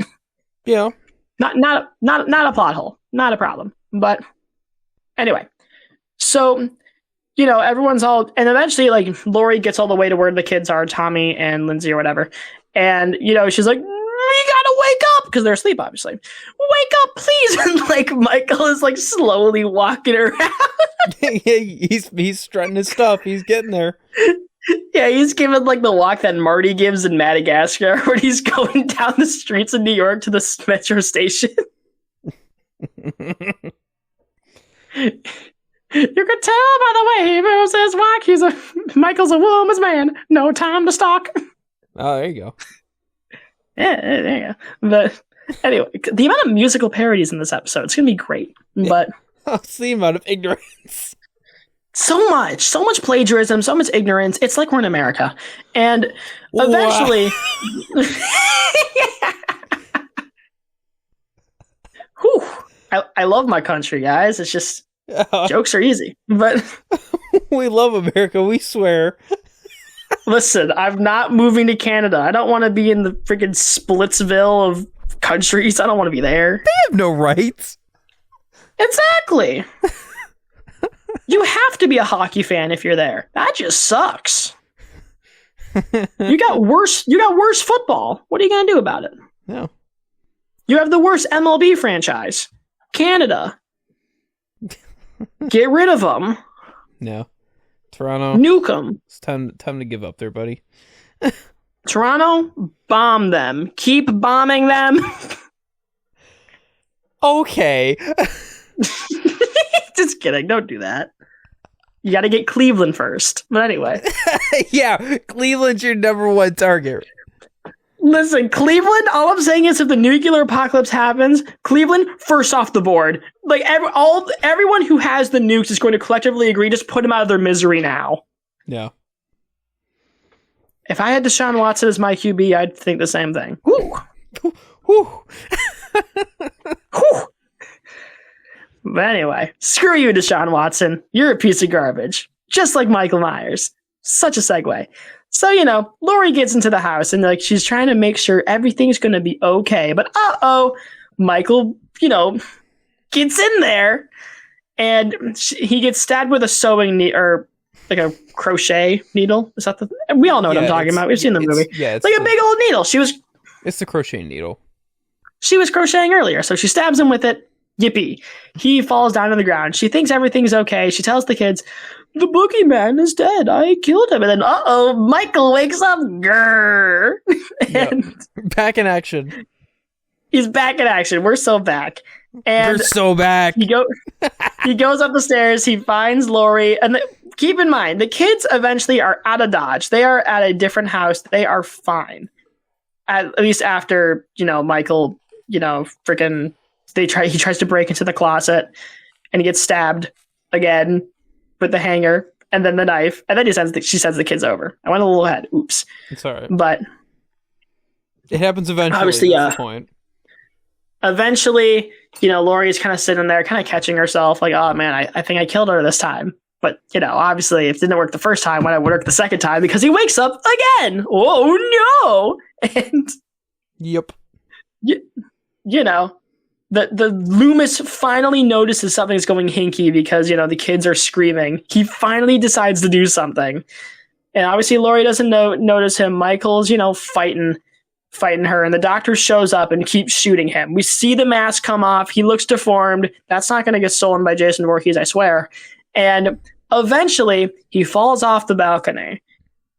yeah. Not a plot hole. Not a problem. But anyway. So, everyone's all, and eventually Laurie gets all the way to where the kids are, Tommy and Lindsay or whatever. And, she's like, you gotta wake up, because they're asleep, obviously. Wake up, please. And Michael is slowly walking around. he's strutting his stuff. He's getting there. Yeah, he's giving the walk that Marty gives in Madagascar, where he's going down the streets of New York to the metro station. You could tell by the way he moves his walk, Michael's a woman's man. No time to stalk. Oh, there you go. Yeah, there you go. But anyway, the amount of musical parodies in this episode, it's going to be great. But it's the amount of ignorance. So much plagiarism, so much ignorance. It's like we're in America. And eventually... Whew, I love my country, guys. It's just... jokes are easy. But we love America, we swear. Listen, I'm not moving to Canada. I don't want to be in the freaking Splitsville of countries. I don't want to be there. They have no rights. Exactly. You have to be a hockey fan if you're there. That just sucks. You got worse football. What are you going to do about it? No. You have the worst MLB franchise. Canada. Get rid of them. No. Toronto. Nuke them. It's time to give up there, buddy. Toronto, bomb them. Keep bombing them. Okay. Just kidding. Don't do that. You got to get Cleveland first. But anyway. Yeah, Cleveland's your number one target. Listen, Cleveland, all I'm saying is if the nuclear apocalypse happens, Cleveland, first off the board. Everyone who has the nukes is going to collectively agree, just put them out of their misery now. Yeah. If I had Deshaun Watson as my QB, I'd think the same thing. Woo! Woo! Whew. But anyway, screw you, Deshaun Watson. You're a piece of garbage. Just like Michael Myers. Such a segue. So, Laurie gets into the house and she's trying to make sure everything's going to be okay. But Michael, gets in there and he gets stabbed with a sewing needle or a crochet needle. Is that we all know what I'm talking about. We've seen the movie. Yeah, it's a big old needle. It's the crochet needle. She was crocheting earlier, so she stabs him with it. Yippee. He falls down to the ground. She thinks everything's okay. She tells the kids, the boogeyman is dead. I killed him. And then, Michael wakes up. Grrr. And back in action. He's back in action. We're so back. And we're so back. He goes up the stairs. He finds Laurie. And keep in mind, the kids eventually are out of Dodge. They are at a different house. They are fine. At least after, Michael, freaking... He tries to break into the closet and he gets stabbed again with the hanger and then the knife. And then she sends the kids over. I went a little ahead. Oops. It's all right. But it happens eventually. Obviously, that's the point. Eventually, Laurie's kind of sitting there, kind of catching herself like, oh man, I think I killed her this time. But, obviously if it didn't work the first time, why would it work the second time? Because he wakes up again. Oh no. And yep. the Loomis finally notices something's going hinky because, the kids are screaming. He finally decides to do something. And obviously Laurie doesn't notice him. Michael's, fighting her, and the doctor shows up and keeps shooting him. We see the mask come off. He looks deformed. That's not going to get stolen by Jason Voorhees, I swear. And eventually he falls off the balcony.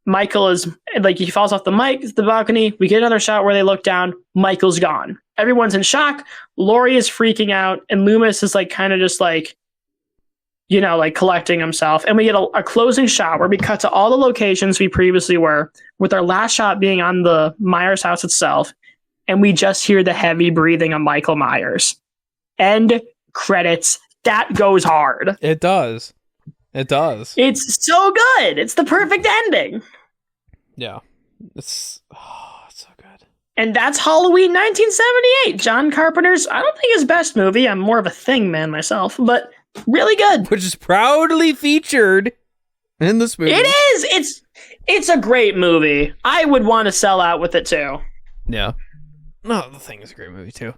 Michael is he falls off the balcony. We get another shot where they look down. Michael's gone. Everyone's in shock. Laurie is freaking out, and Loomis is kind of just collecting himself. And we get a closing shot where we cut to all the locations we previously were, with our last shot being on the Myers house itself. And we just hear the heavy breathing of Michael Myers. End credits. That goes hard. It does. It does. It's so good. It's the perfect ending. Yeah. It's so good. And that's Halloween 1978. John Carpenter's, I don't think his best movie. I'm more of a Thing man myself, but really good. Which is proudly featured in this movie. It is. It's a great movie. I would want to sell out with it too. Yeah. No, The Thing is a great movie too.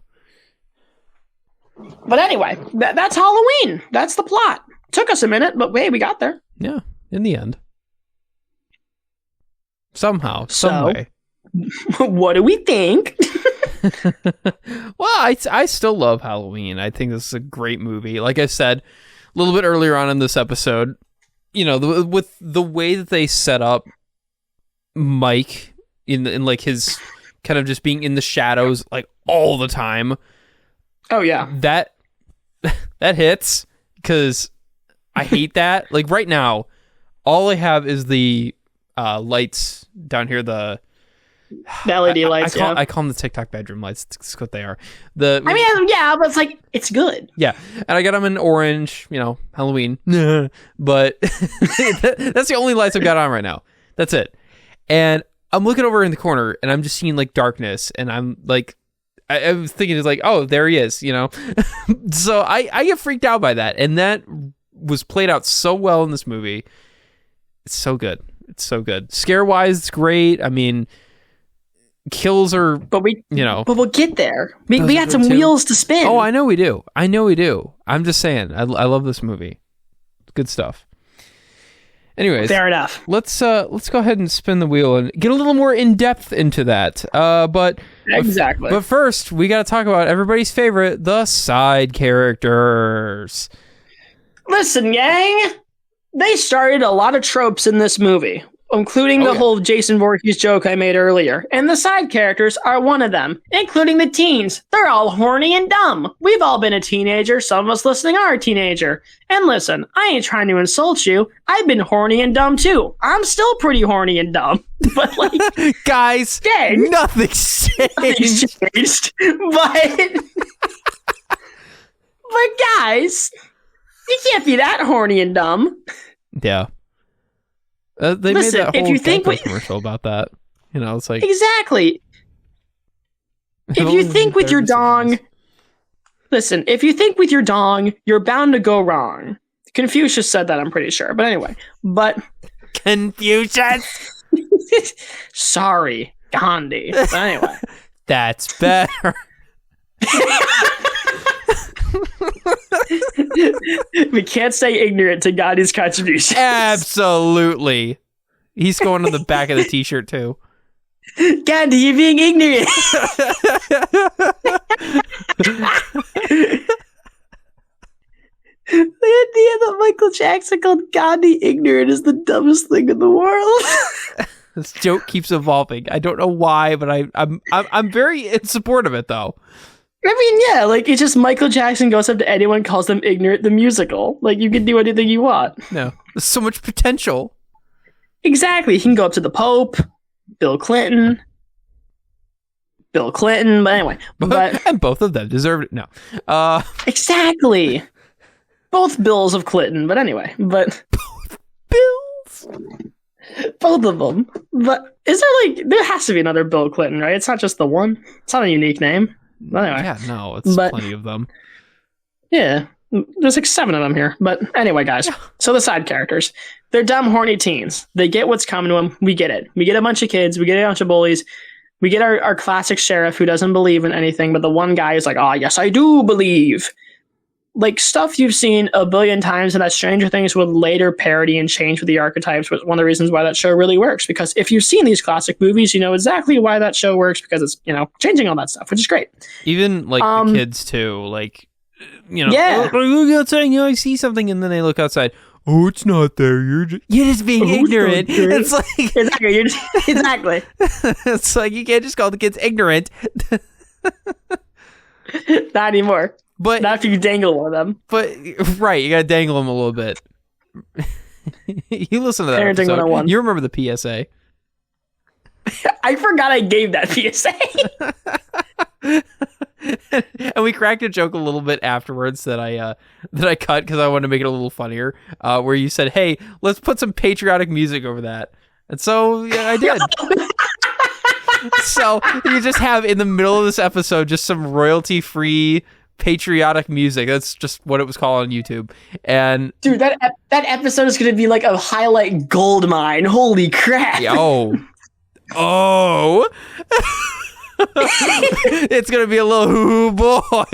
But anyway, that's Halloween. That's the plot. Took us a minute, but hey, we got there. Yeah, in the end. Somehow, some way. What do we think? Well, I still love Halloween. I think this is a great movie. Like I said a little bit earlier on in this episode, with the way that they set up Mike in his kind of just being in the shadows all the time. Oh yeah, that hits, because I hate that. Right now, all I have is the lights down here. The LED lights. I call them the TikTok bedroom lights. That's what they are. Yeah, but it's good. Yeah, and I got them in orange. Halloween. But that's the only lights I've got on right now. That's it. And I'm looking over in the corner, and I'm just seeing darkness, and I'm I was thinking it's oh, there he is, So I get freaked out by that, and that was played out so well in this movie. It's so good. It's so good. Scare wise, it's great. I mean, kills are, but we'll get there. We got some wheels to spin. Oh, I know we do. I'm just saying, I love this movie. Good stuff. Anyways, fair enough. Let's go ahead and spin the wheel and get a little more in depth into that. But first, we got to talk about everybody's favorite, the side characters. Listen, gang, they started a lot of tropes in this movie, including the whole Jason Voorhees joke I made earlier. And the side characters are one of them, including the teens. They're all horny and dumb. We've all been a teenager. Some of us listening are a teenager. And listen, I ain't trying to insult you. I've been horny and dumb too. I'm still pretty horny and dumb. But guys, gang, nothing's changed. But guys, you can't be that horny and dumb. Yeah. They made that whole commercial about that. It's exactly. If you think with your dong, listen. If you think with your dong, you're bound to go wrong. Confucius said that, I'm pretty sure. But anyway, Confucius. Sorry, Gandhi. But anyway, that's better. We can't say ignorant to Gandhi's contributions. Absolutely. He's going on the back of the t-shirt too. Gandhi, you're being ignorant. The idea that Michael Jackson called Gandhi ignorant is the dumbest thing in the world. This joke keeps evolving. I don't know why, but I'm very in support of it though. I mean, yeah, it's just Michael Jackson goes up to anyone, calls them ignorant, the musical. You can do anything you want. No, there's so much potential. Exactly. He can go up to the Pope, Bill Clinton. But anyway. And both of them deserved it. No. Exactly. Both Bills of Clinton, but anyway. Both Bills? Both of them. But is there has to be another Bill Clinton, right? It's not just the one. It's not a unique name. But anyway. Yeah, no, it's plenty of them. Yeah. There's 7 of them here. But anyway, guys. So the side characters. They're dumb, horny teens. They get what's coming to them. We get it. We get a bunch of kids. We get a bunch of bullies. We get our classic sheriff who doesn't believe in anything, but the one guy is like, oh, yes, I do believe. Like, stuff you've seen a billion times, and that Stranger Things would later parody and change with the archetypes was one of the reasons why that show really works. Because if you've seen these classic movies, you know exactly why that show works, because it's, changing all that stuff, which is great. Even, like, the kids, too. Like, yeah. Oh, look outside, I see something, and then they look outside. Oh, it's not there. You're just being ignorant. It's like exactly. Exactly. It's like you can't just call the kids ignorant. Not anymore. But not if you dangle one of them. But right, you gotta dangle them a little bit. You listen to that Parenting episode. 101. You remember the PSA? I forgot I gave that PSA. And we cracked a joke a little bit afterwards that I cut because I wanted to make it a little funnier. Where you said, "Hey, let's put some patriotic music over that," and so yeah, I did. So you just have in the middle of this episode just some royalty-free patriotic music. That's just what it was called on YouTube. And dude, that episode is going to be like a highlight gold mine. Holy crap! Oh. It's gonna be a little hoo boy.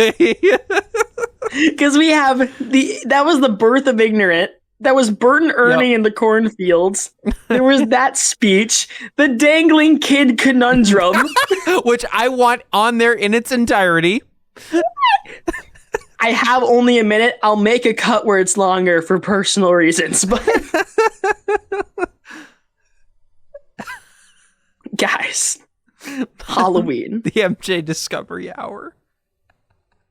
Because we have that was the birth of ignorant. That was Bert and Ernie in the cornfields. There was that speech, the dangling kid conundrum, which I want on there in its entirety. I have only a minute. I'll make a cut where it's longer for personal reasons, but guys. Halloween. The MJ Discovery Hour.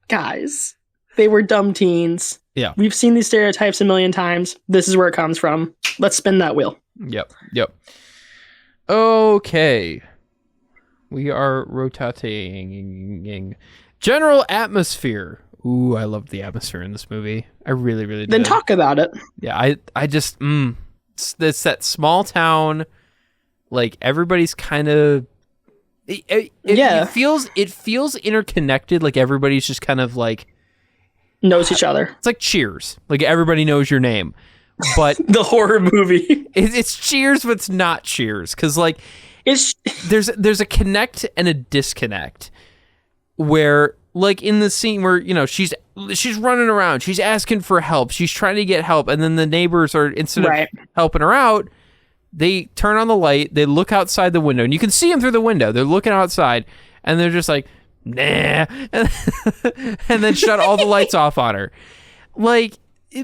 Guys, they were dumb teens. Yeah. We've seen these stereotypes a million times. This is where it comes from. Let's spin that wheel. Yep. Okay. We are rotating. General atmosphere. Ooh, I loved the atmosphere in this movie. I really, really did. Then talk about it. Yeah, I just, it's that small town, like, everybody's kind of, it feels interconnected. Like everybody's just kind of like knows each other. It's like Cheers. Like everybody knows your name, but the horror movie. It's Cheers, but it's not Cheers because like there's a connect and a disconnect where like in the scene where she's running around, she's asking for help, she's trying to get help, and then the neighbors are instead of helping her out. They turn on the light, they look outside the window, and you can see them through the window. They're looking outside, and they're just like, nah, and then shut all the lights off on her. Like,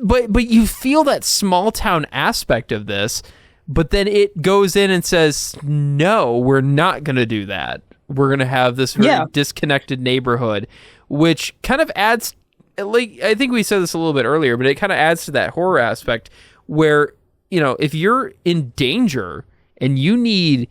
but you feel that small town aspect of this, but then it goes in and says, no, we're not going to do that. We're going to have this very disconnected neighborhood, which kind of adds, like, I think we said this a little bit earlier, but it kind of adds to that horror aspect where, if you're in danger and you need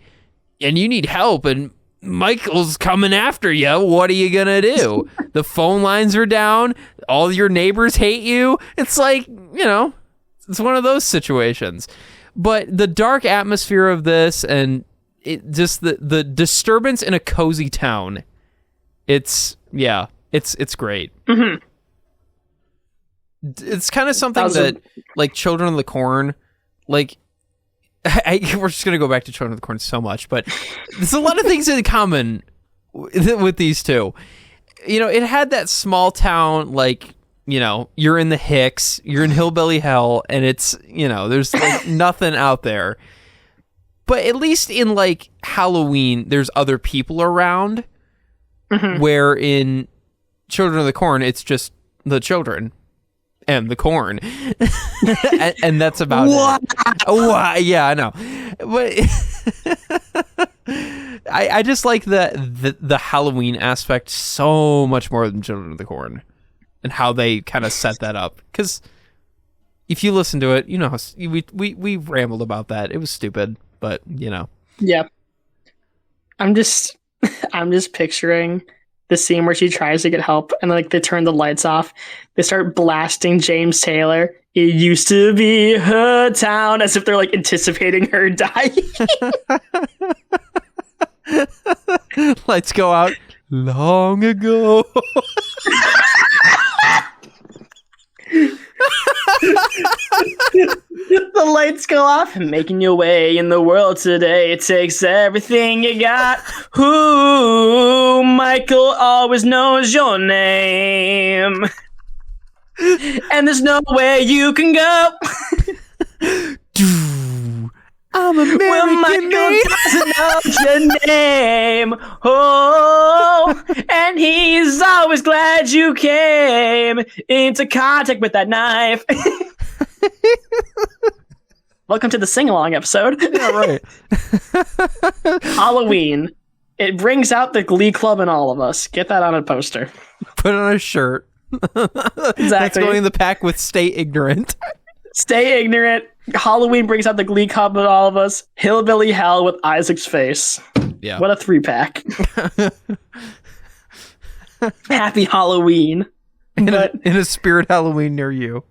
help and Michael's coming after you, what are you going to do? The phone lines are down. All your neighbors hate you. It's like, it's one of those situations. But the dark atmosphere of this and it just the disturbance in a cozy town, it's great. Mm-hmm. It's kind of something that like Children of the Corn, like we're just gonna go back to Children of the Corn so much, but there's a lot of things in common with these two. It had that small town, like you're in the Hicks, you're in hillbilly hell, and it's there's like nothing out there. But at least in like Halloween, there's other people around. Mm-hmm. Where in Children of the Corn, it's just the children. And the corn, and that's about it. Oh, yeah, I know, but I just like the Halloween aspect so much more than Children of the Corn, and how they kind of set that up. Because if you listen to it, we rambled about that. It was stupid, but yeah. I'm just picturing the scene where she tries to get help and like they turn the lights off. They start blasting James Taylor. It used to be her town, as if they're like anticipating her dying. Lights go out long ago. The lights go off, making your way in the world today. It takes everything you got. Who? Michael always knows your name. And there's nowhere you can go. I'm American, well, Michael mate. doesn't know your name. Oh, and he's always glad you came into contact with that knife. Welcome to the sing-along episode. Yeah, right. Halloween. It brings out the Glee Club in all of us. Get that on a poster. Put on a shirt. Exactly. That's going in the pack with Stay Ignorant. Stay ignorant. Halloween brings out the Glee Club in all of us. Hillbilly Hell with Isaac's face. Yeah. What a 3-pack. Happy Halloween. In a Spirit Halloween near you.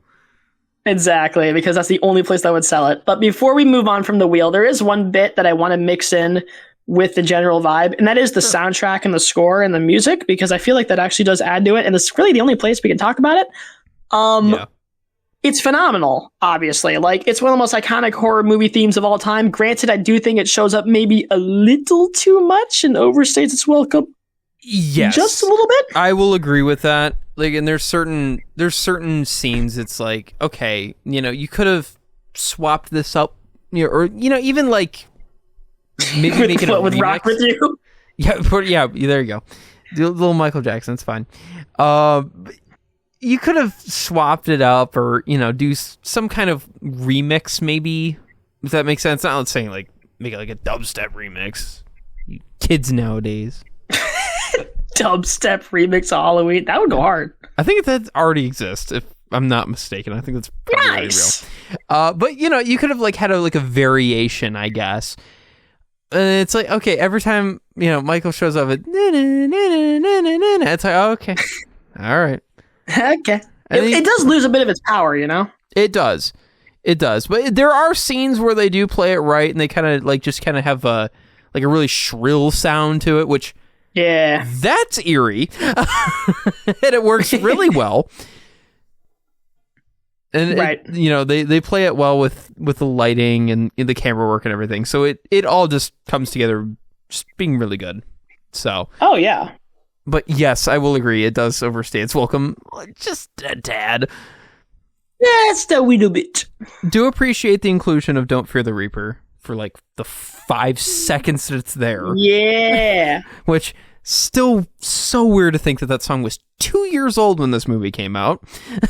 Exactly, because that's the only place that would sell it. But before we move on from the wheel, there is one bit that I want to mix in with the general vibe, and that is the soundtrack and the score and the music, because I feel like that actually does add to it, and it's really the only place we can talk about it. Yeah. It's phenomenal, obviously. Like, it's one of the most iconic horror movie themes of all time. Granted, I do think it shows up maybe a little too much and overstates its welcome. Yes. Just a little bit. I will agree with that. Like, and there's certain scenes it's like, okay, you could have swapped this up, or even like maybe make it a with remix. Rock With You. Yeah, there you go. Do a little Michael Jackson, it's fine. You could have swapped it up, or do some kind of remix, maybe, if that makes sense. Not saying like make it like a dubstep remix. You kids nowadays. Dubstep remix of Halloween. That would go hard. I think that already exists, if I'm not mistaken. I think that's probably nice. Real. But you could have like had a variation, I guess. And it's like, okay, every time Michael shows up, it's like, oh, okay, all right. Okay. It does lose a bit of its power, It does. But there are scenes where they do play it right, and they kind of have a really shrill sound to it, which that's eerie, and it works really well. And right. They play it well with the lighting and the camera work and everything. So it all just comes together, just being really good. So. Oh yeah. But yes, I will agree. It does overstay its welcome just a tad. Just a little bit. Do appreciate the inclusion of Don't Fear the Reaper for like the 5 seconds that it's there. Yeah. Which, still so weird to think that song was 2 years old when this movie came out.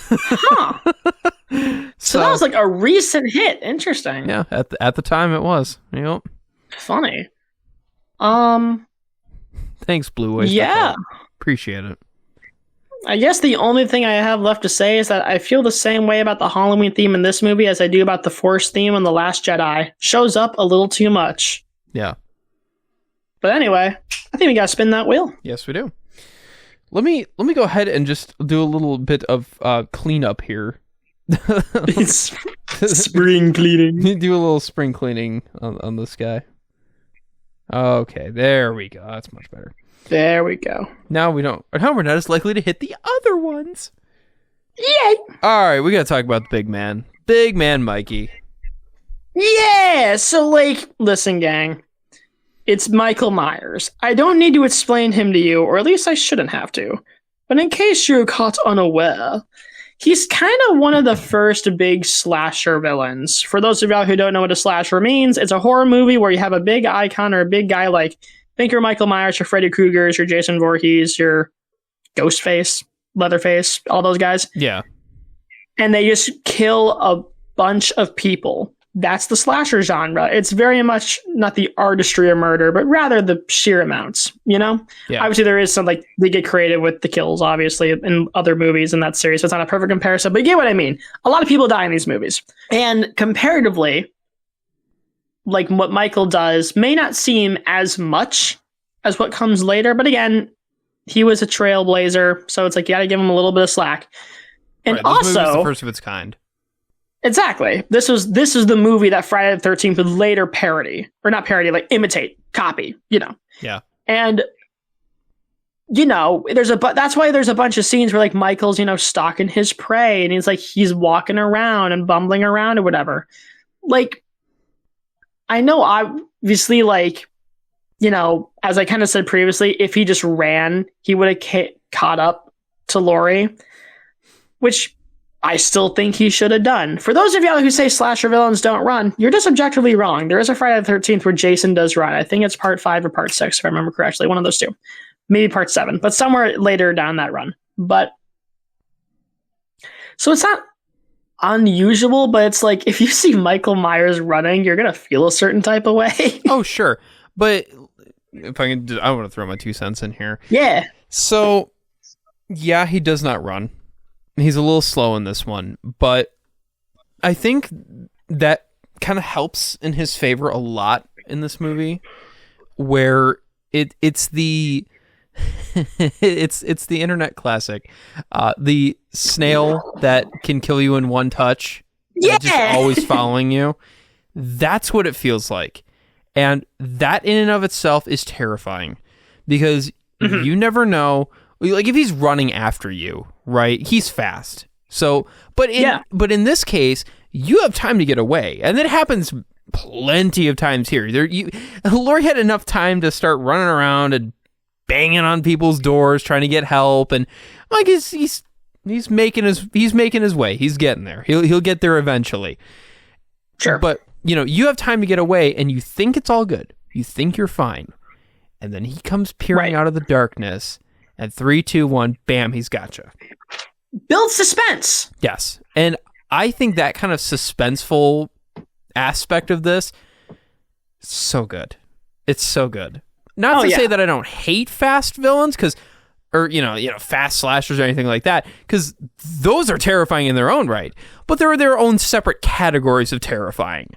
Huh. So that was like a recent hit. Interesting. Yeah, at the time it was. Funny. Thanks, Blue Oyster. Yeah. Appreciate it. I guess the only thing I have left to say is that I feel the same way about the Halloween theme in this movie as I do about the Force theme in The Last Jedi. Shows up a little too much. Yeah. But anyway, I think we gotta spin that wheel. Yes, we do. Let me go ahead and just do a little bit of cleanup here. Spring cleaning. Do a little spring cleaning on this guy. Okay, there we go. That's much better. There we go. Now we're not as likely to hit the other ones. Yay! All right, we gotta talk about the big man. Big man Mikey. Yeah! So, listen, gang. It's Michael Myers. I don't need to explain him to you, or at least I shouldn't have to. But in case you're caught unaware, he's kind of one of the first big slasher villains. For those of y'all who don't know what a slasher means, it's a horror movie where you have a big icon or a big guy like, think you're Michael Myers, your Freddy Krueger's, your Jason Voorhees, your Ghostface, Leatherface, all those guys. Yeah. And they just kill a bunch of people. That's the slasher genre. It's very much not the artistry of murder, but rather the sheer amounts, Yeah. Obviously, there is some, they get creative with the kills, obviously, in other movies in that series, so it's not a perfect comparison, but you get what I mean. A lot of people die in these movies. And comparatively, what Michael does may not seem as much as what comes later, but again, he was a trailblazer, so it's you gotta give him a little bit of slack. And right, also, this the first of its kind. Exactly. This is the movie that Friday the 13th would later parody, or not parody, imitate, copy, Yeah. And that's why there's a bunch of scenes where like Michael's, stalking his prey and he's walking around and bumbling around or whatever. Like, I know obviously like, as I kind of said previously, if he just ran, he would have caught up to Laurie, which I still think he should have done. For those of y'all who say slasher villains don't run, you're just objectively wrong. There is a Friday the 13th where Jason does run. I think it's part 5 or part 6, if I remember correctly. One of those two. Maybe part 7, but somewhere later down that run. But so it's not unusual, but it's like if you see Michael Myers running, you're going to feel a certain type of way. Oh, sure. But if I want to throw my 2 cents in here. Yeah. So, yeah, he does not run. He's a little slow in this one, but I think that kind of helps in his favor a lot in this movie, where it's the it's the internet classic, the snail that can kill you in one touch, just always following you. That's what it feels like, and that in and of itself is terrifying because you never know. Like if he's running after you, right? He's fast. So, but in this case, you have time to get away, and that happens plenty of times here. Laurie had enough time to start running around and banging on people's doors, trying to get help, and like he's making his way. He's getting there. He'll get there eventually. Sure. But you have time to get away, and you think it's all good. You think you're fine, and then he comes peering out of the darkness. And 3, 2, 1, bam, he's gotcha. Build suspense. Yes. And I think that kind of suspenseful aspect of this, so good. It's so good. Not to say that I don't hate fast villains, or fast slashers or anything like that, because those are terrifying in their own right. But there are their own separate categories of terrifying.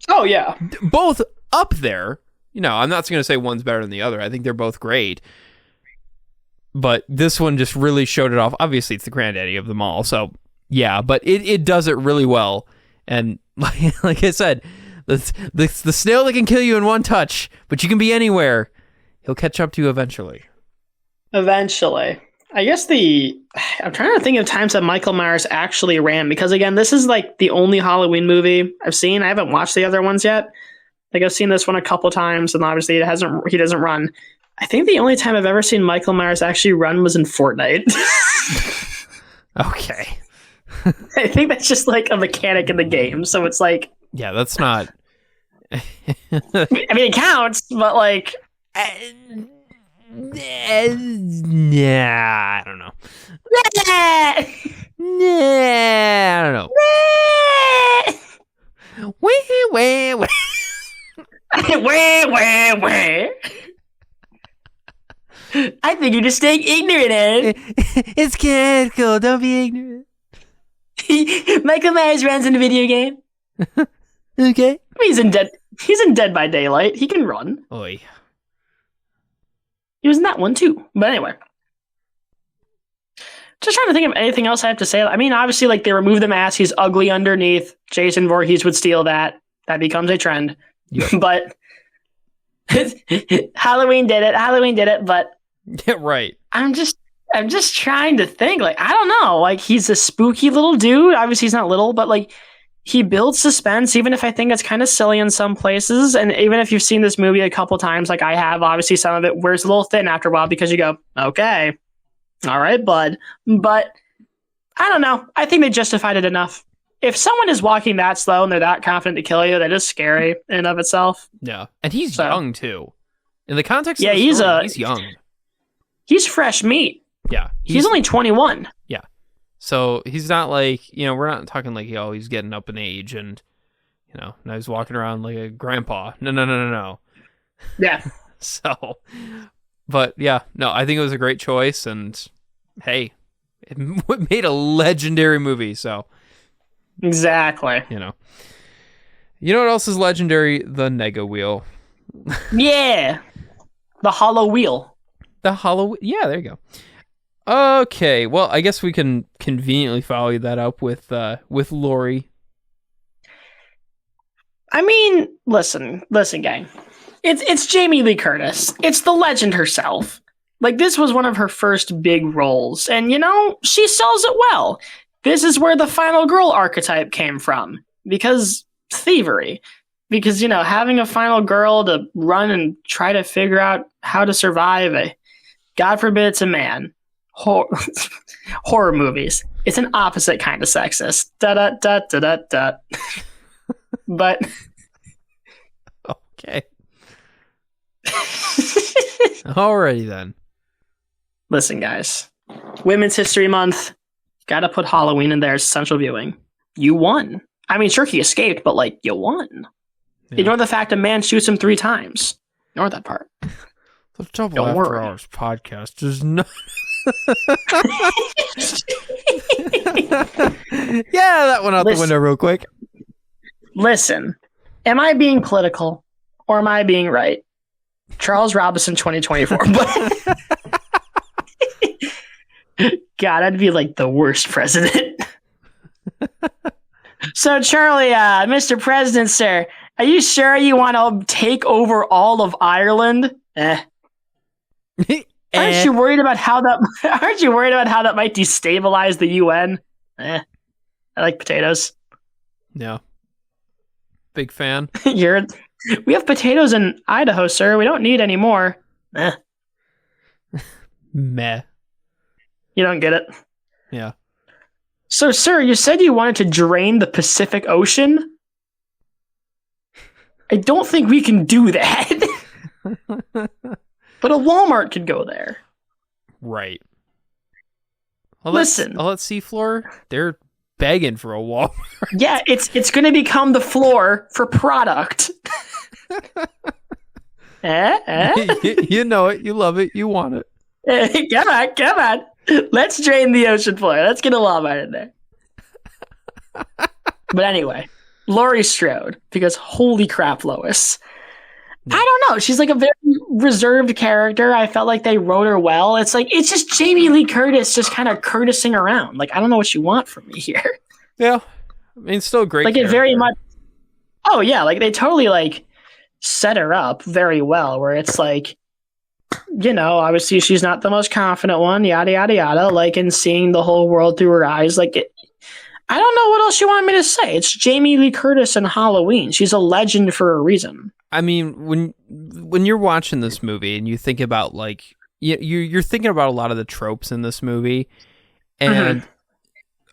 Oh, yeah. Both up there. I'm not going to say one's better than the other. I think they're both great. But this one just really showed it off. Obviously, it's the granddaddy of them all. So, yeah, but it does it really well. And like I said, the snail that can kill you in one touch, but you can be anywhere. He'll catch up to you eventually. Eventually. I guess I'm trying to think of times that Michael Myers actually ran. Because, again, this is like the only Halloween movie I've seen. I haven't watched the other ones yet. Like, I've seen this one a couple times, and obviously he doesn't run. I think the only time I've ever seen Michael Myers actually run was in Fortnite. Okay. I think that's just like a mechanic in the game. So it's like... Yeah, that's not... I mean, it counts, but like... Nah, I don't know. Nah, I don't know. Wait. Wait. I think you're just staying ignorant, Aaron. It's cool. Don't be ignorant. Michael Myers runs in a video game. Okay. He's in Dead by Daylight. He can run. Oy. He was in that one too. But anyway. Just trying to think of anything else I have to say. I mean, obviously, like, they remove the mask. He's ugly underneath. Jason Voorhees would steal that. That becomes a trend. Yep. But Halloween did it, but yeah, right. I'm just trying to think. Like, I don't know. Like, he's a spooky little dude. Obviously, he's not little, but like, he builds suspense, even if I think it's kind of silly in some places. And even if you've seen this movie a couple times, like I have, obviously some of it wears a little thin after a while because you go, okay, all right, bud. But I don't know. I think they justified it enough. If someone is walking that slow and they're that confident to kill you, that is scary in and of itself. Yeah. And he's young too. In the context of the story, he's young. He's fresh meat. Yeah. He's only 21. Yeah. So he's not like, we're not talking like, he's getting up in age and, now he's walking around like a grandpa. No. Yeah. So, but yeah, no, I think it was a great choice, and hey, it made a legendary movie, so. Exactly. You know what else is legendary? The Nega wheel. Yeah. The hollow wheel. Yeah, there you go. Okay, well, I guess we can conveniently follow that up with Laurie. I mean, listen, gang. It's Jamie Lee Curtis. It's the legend herself. Like, this was one of her first big roles. And, she sells it well. This is where the final girl archetype came from. Because thievery. Because, having a final girl to run and try to figure out how to survive God forbid it's a man. Horror movies. It's an opposite kind of sexist. Da-da-da-da-da-da. But... Okay. Alrighty then. Listen, guys. Women's History Month. Gotta put Halloween in there as essential viewing. You won. I mean, sure, he escaped, but, you won. Yeah. Ignore the fact a man shoots him 3 times. Ignore that part. The Double After Hours podcast is not... Yeah, that went out the window real quick. Listen, am I being political or am I being right? Charles Robinson 2024. God, I'd be like the worst president. So, Charlie, Mr. President, sir, are you sure you want to take over all of Ireland? Aren't you worried about how that might destabilize the UN? I like potatoes. Yeah. Big fan. We have potatoes in Idaho, sir. We don't need any more. Meh. You don't get it? Yeah. So, sir, you said you wanted to drain the Pacific Ocean? I don't think we can do that. But a Walmart could go there. Right. Listen. All that seafloor, they're begging for a Walmart. Yeah, it's going to become the floor for product. You know it. You love it. You want it. Come on. Let's drain the ocean floor. Let's get a Walmart in there. But anyway, Laurie Strode, because holy crap, Lois. I don't know. She's like a very reserved character. I felt like they wrote her well. It's just Jamie Lee Curtis just kind of courtesing around. I don't know what you want from me here. Yeah. I mean, still a great character. It very much... Oh, yeah. They totally, set her up very well, where it's obviously she's not the most confident one, yada, yada, yada, and seeing the whole world through her eyes. I don't know what else you want me to say. It's Jamie Lee Curtis in Halloween. She's a legend for a reason. I mean, when you're watching this movie and you think about you're thinking about a lot of the tropes in this movie, and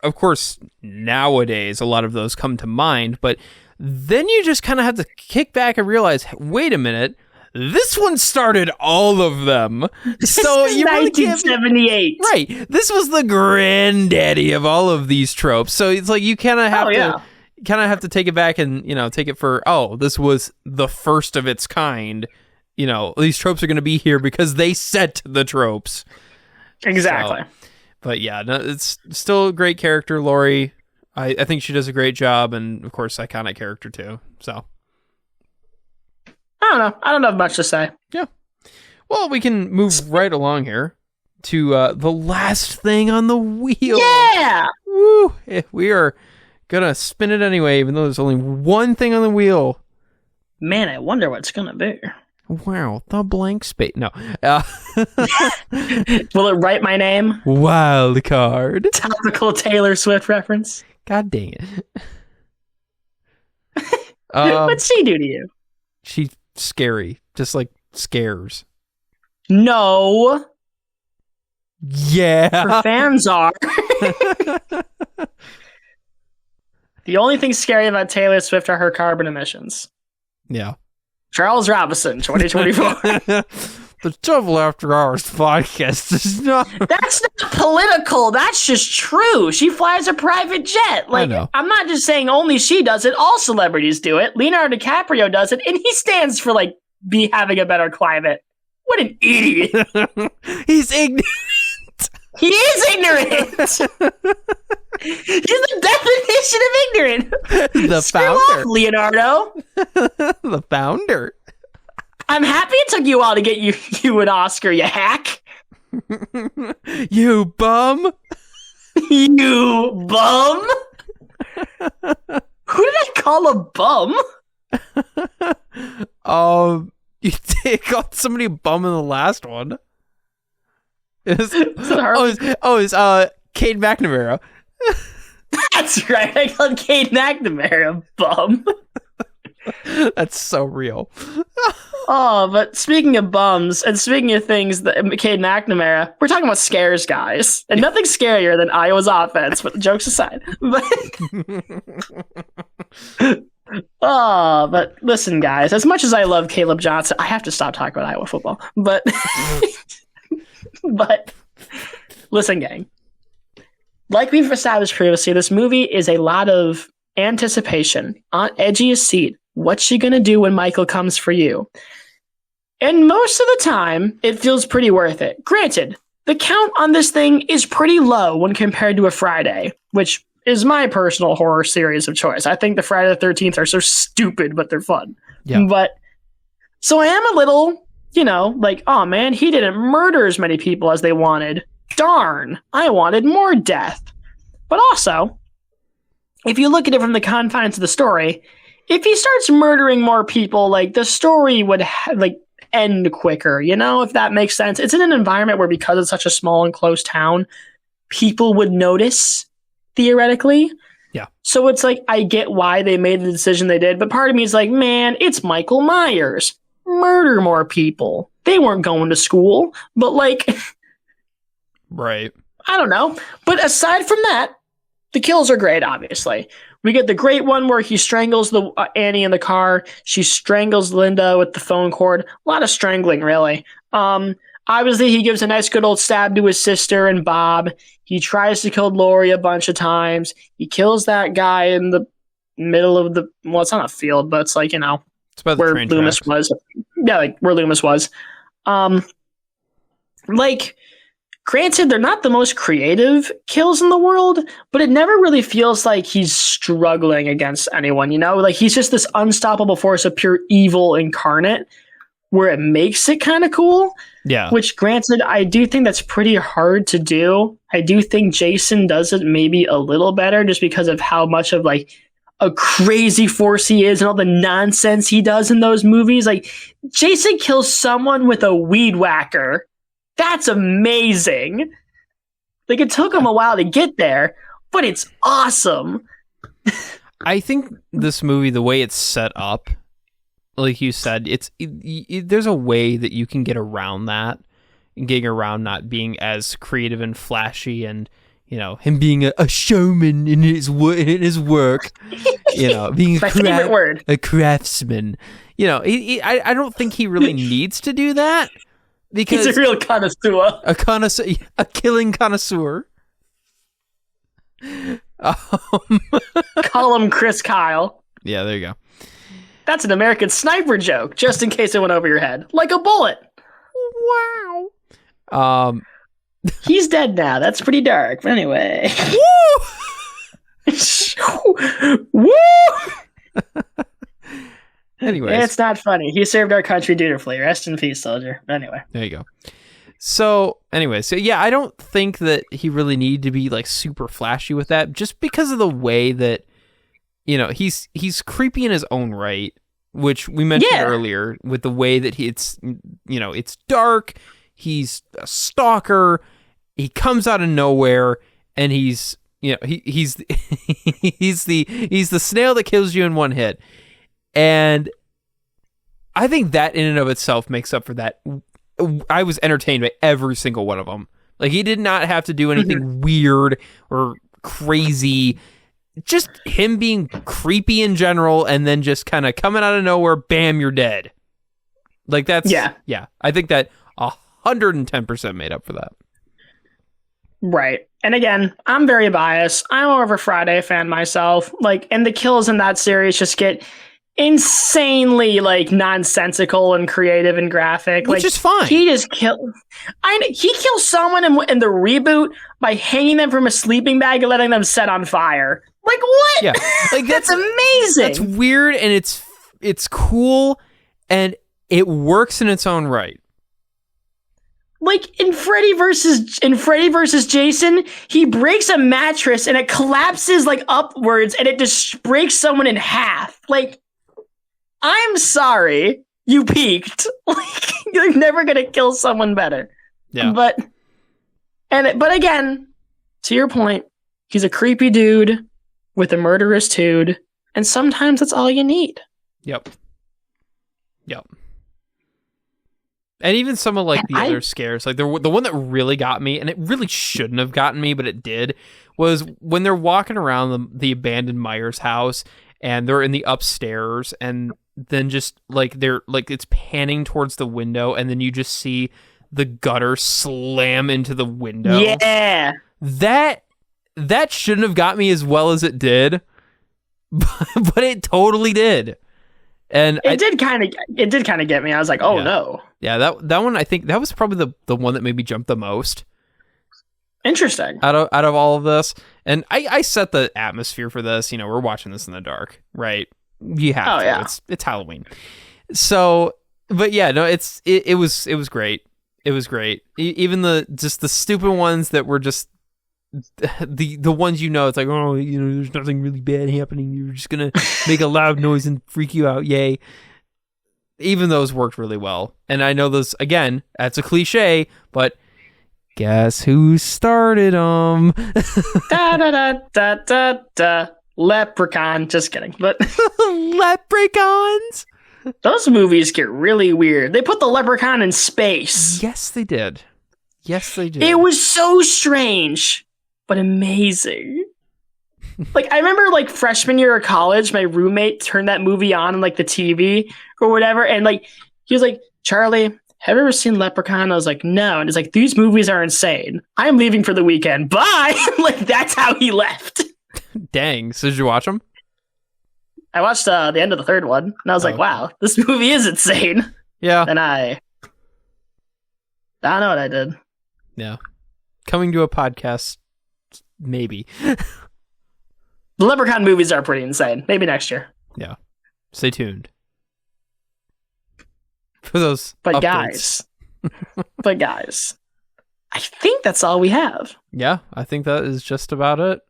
of course nowadays a lot of those come to mind, but then you just kind of have to kick back and realize, wait a minute, this one started all of them. So you 1978, right? This was the granddaddy of all of these tropes. So it's you kind of have to take it back and take it for, this was the first of its kind. These tropes are going to be here because they set the tropes. Exactly. So, but yeah, no, it's still a great character, Laurie. I think she does a great job, and of course, iconic character too. So I don't know. I don't have much to say. Yeah. Well, we can move right along here to the last thing on the wheel. Yeah. Woo! We are gonna spin it anyway, even though there's only one thing on the wheel. Man, I wonder what it's gonna be. Wow, the blank space. No. Will it write my name? Wild card. Topical Taylor Swift reference. God dang it. What's she do to you? She's scary. Just scares. No. Yeah. Her fans are. The only thing scary about Taylor Swift are her carbon emissions. Yeah. Charles Robinson, 2024. The Double After Hours podcast is not... That's not political. That's just true. She flies a private jet. I know. I'm not just saying only she does it. All celebrities do it. Leonardo DiCaprio does it, and he stands for, having a better climate. What an idiot. He's ignorant. He is ignorant. He's the definition of ignorant. The Screw founder. off, Leonardo. The founder. I'm happy it took you a while to get you an Oscar, you hack. You bum. You bum. Who did I call a bum? You called somebody a bum in the last one. It was Cade McNamara. That's right. I called Cade McNamara bum. That's so real. Oh, but speaking of bums and speaking of things that Cade McNamara, we're talking about scares, guys, and nothing scarier than Iowa's offense. But jokes aside, but listen, guys. As much as I love Caleb Johnson, I have to stop talking about Iowa football. But listen, gang. Like we've established previously, this movie is a lot of anticipation, on edgiest seat. What's she gonna do when Michael comes for you? And most of the time, it feels pretty worth it. Granted, the count on this thing is pretty low when compared to a Friday, which is my personal horror series of choice. I think the Friday the 13th are so stupid, but they're fun. Yeah. But so I am a little, like, oh man, he didn't murder as many people as they wanted. Darn, I wanted more death. But also, if you look at it from the confines of the story, if he starts murdering more people, like, the story would end quicker, if that makes sense. It's in an environment where, because it's such a small and close town, people would notice, theoretically. Yeah. So it's like, I get why they made the decision they did, but part of me is like, man, it's Michael Myers. Murder more people. They weren't going to school, but right. I don't know. But aside from that, the kills are great, obviously. We get the great one where he strangles Annie in the car. She strangles Linda with the phone cord. A lot of strangling, really. Obviously, he gives a nice good old stab to his sister and Bob. He tries to kill Lori a bunch of times. He kills that guy in the middle of it's not a field, but it's it's by the where train Loomis tracks. was. Yeah, where Loomis was. Granted, they're not the most creative kills in the world, but it never really feels like he's struggling against anyone, he's just this unstoppable force of pure evil incarnate, where it makes it kind of cool. Yeah. Which, granted, I do think that's pretty hard to do. I do think Jason does it maybe a little better, just because of how much of a crazy force he is and all the nonsense he does in those movies. Jason kills someone with a weed whacker. That's amazing. It took him a while to get there, but it's awesome. I think this movie, the way it's set up, like you said, there's a way that you can get around that, and getting around not being as creative and flashy, and him being a showman in his work, being my favorite word, a craftsman. I don't think he really needs to do that. Because he's a real connoisseur. A killing connoisseur. Call him Chris Kyle. Yeah, there you go. That's an American Sniper joke, just in case it went over your head. Like a bullet. Wow. He's dead now. That's pretty dark. But anyway. Woo! Woo! Anyways. It's not funny. He served our country dutifully. Rest in peace, soldier. Anyway. There you go. So yeah, I don't think that he really needed to be super flashy with that, just because of the way that, he's creepy in his own right, which we mentioned earlier, with the way that it's dark. He's a stalker. He comes out of nowhere, and he's he's the snail that kills you in one hit. And I think that in and of itself makes up for that. I was entertained by every single one of them. He did not have to do anything weird or crazy. Just him being creepy in general, and then just kind of coming out of nowhere, bam, you're dead. That's... Yeah. I think that 110% made up for that. Right. And again, I'm very biased. I'm more of a Friday fan myself. And the kills in that series just get insanely nonsensical and creative and graphic, which is fine. He just kills someone in the reboot by hanging them from a sleeping bag and letting them set on fire. What? Yeah, that's amazing. That's weird, and it's cool, and it works in its own right. In Freddy versus Jason, he breaks a mattress and it collapses upwards, and it just breaks someone in half. I'm sorry, you peaked. You're never gonna kill someone better. Yeah. But But again, to your point, he's a creepy dude with a murderous dude, and sometimes that's all you need. Yep. And even some of like the other scares, like the one that really got me, and it really shouldn't have gotten me, but it did, was when they're walking around the abandoned Myers house, and they're in the upstairs, and then just like they're like it's panning towards the window, and then you just see the gutter slam into the window. Yeah, that shouldn't have got me as well as it did, but it totally did. And it did kind of get me. I was like, oh no. Yeah, that one, I think that was probably the one that made me jump the most. Interesting. Out of all of this. And I set the atmosphere for this. We're watching this in the dark, right? You have to. Yeah. It's Halloween. So, but yeah, no, it was great. It was great. Even the stupid ones that were just the ones it's like, oh, there's nothing really bad happening. You're just gonna make a loud noise and freak you out. Yay. Even those worked really well. And I know those, again, that's a cliche, but guess who started them? Da da da da da da. Leprechaun. Just kidding. But Leprechauns. Those movies get really weird. They put the leprechaun in space. Yes, they did. It was so strange, but amazing. Like, I remember, like, freshman year of college, my roommate turned that movie on like, the TV or whatever, and, like, he was like, Charlie, have you ever seen Leprechaun? I was like, no. And he's like, these movies are insane. I'm leaving for the weekend. Bye! Like, that's how he left. Dang. So did you watch them? I watched the end of the third one, and I was like, wow, this movie is insane. Yeah. And I don't know what I did. Yeah. Coming to a podcast, maybe. The Leprechaun movies are pretty insane. Maybe next year. Yeah. Stay tuned for those updates. Guys, I think that's all we have. Yeah, I think that is just about it.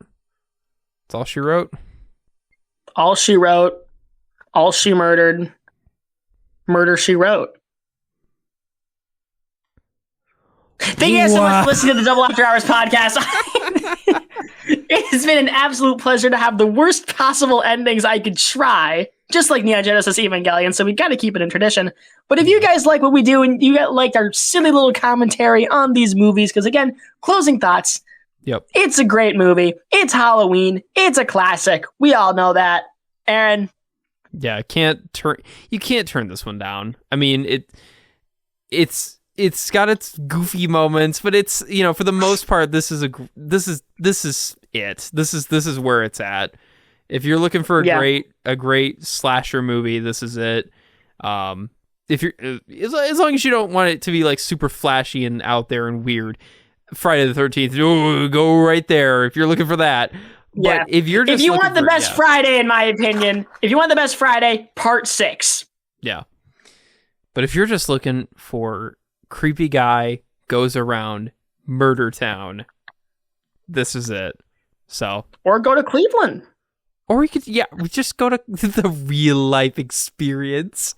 That's all she wrote. All she wrote. All she murdered. Murder she wrote. Thank you guys so much for listening to the Double After Hours podcast. It has been an absolute pleasure to have the worst possible endings I could try, just like Neon Genesis Evangelion, so we got to keep it in tradition. But if you guys like what we do and you liked our silly little commentary on these movies, because again, closing thoughts, yep, it's a great movie. It's Halloween. It's a classic. We all know that. Aaron? Yeah, you can't turn this one down. I mean, it's got its goofy moments, but it's, for the most part, this is it. This is where it's at. If you're looking for a great slasher movie, this is it. If you're as long as you don't want it to be like super flashy and out there and weird, Friday the 13th, go right there if you're looking for that. But if you want the best Friday, in my opinion, if you want the best Friday, part 6. Yeah. But if you're just looking for creepy guy goes around murder town, this is it. So, or go to Cleveland, or we just go to the real life experience.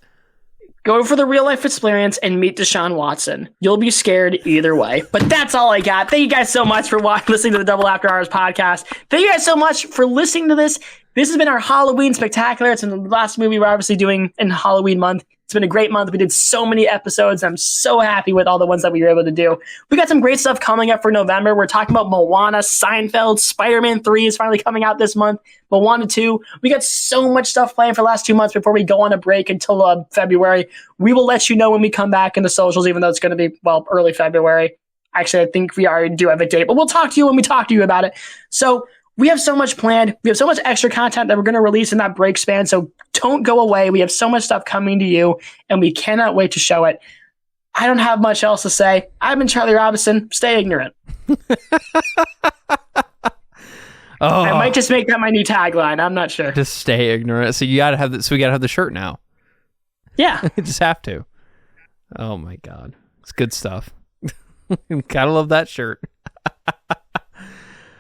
Go for the real life experience and meet Deshaun Watson. You'll be scared either way. But that's all I got. Thank you guys so much for listening to the Double After Hours podcast. Thank you guys so much for listening to this. This has been our Halloween Spectacular. It's the last movie we're obviously doing in Halloween month. It's been a great month. We did so many episodes. I'm so happy with all the ones that we were able to do. We got some great stuff coming up for November. We're talking about Moana, Seinfeld, Spider-Man 3 is finally coming out this month. Moana 2. We got so much stuff planned for the last 2 months before we go on a break until February. We will let you know when we come back in the socials, even though it's going to be, early February. Actually, I think we already do have a date, but we'll talk to you when we talk to you about it. So we have so much planned. We have so much extra content that we're going to release in that break span. So don't go away. We have so much stuff coming to you, and we cannot wait to show it. I don't have much else to say. I've been Charlie Robinson. Stay ignorant. I might just make that my new tagline. I'm not sure. Just stay ignorant. So you gotta have this. So we gotta have the shirt now. Yeah, you just have to. Oh my god, it's good stuff. Gotta love that shirt.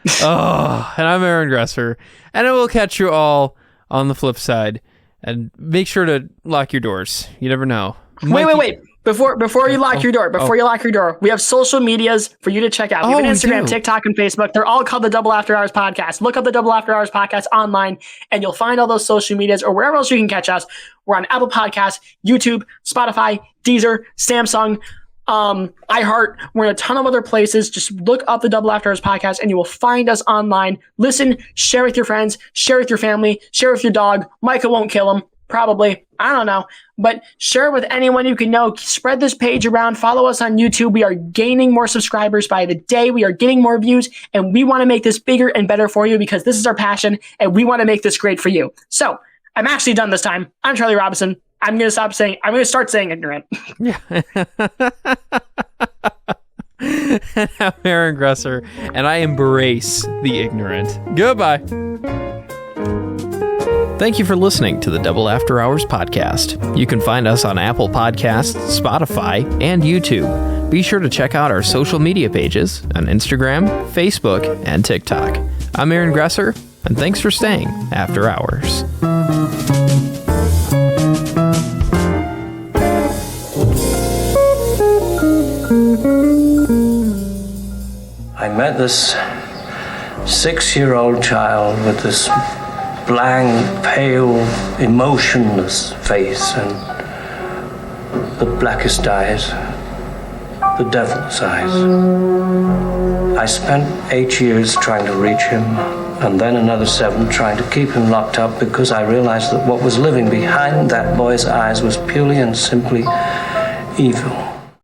And I'm Aaron Gresser, and I will catch you all on the flip side. And make sure to lock your doors. You never know. Wait. Before you lock your door, we have social medias for you to check out. We have an Instagram, TikTok, and Facebook. They're all called the Double After Hours Podcast. Look up the Double After Hours Podcast online, and you'll find all those social medias or wherever else you can catch us. We're on Apple Podcasts, YouTube, Spotify, Deezer, Samsung, iHeart. We're in a ton of other places. Just look up the Double After Hours Podcast, and you will find us online. Listen, share with your friends, share with your family, share with your dog. Micah won't kill him. Probably. I don't know. But share with anyone you can know. Spread this page around. Follow us on YouTube. We are gaining more subscribers by the day. We are getting more views. And we want to make this bigger and better for you because this is our passion. And we want to make this great for you. So I'm actually done this time. I'm Charlie Robinson. I'm going to start saying ignorant. Yeah. And I'm Aaron Gresser. And I embrace the ignorant. Goodbye. Thank you for listening to the Double After Hours Podcast. You can find us on Apple Podcasts, Spotify, and YouTube. Be sure to check out our social media pages on Instagram, Facebook, and TikTok. I'm Aaron Gresser, and thanks for staying after hours. I met this 6-year-old child with this blank, pale, emotionless face and the blackest eyes, the devil's eyes. I spent 8 years trying to reach him, and then another 7 trying to keep him locked up because I realized that what was living behind that boy's eyes was purely and simply evil.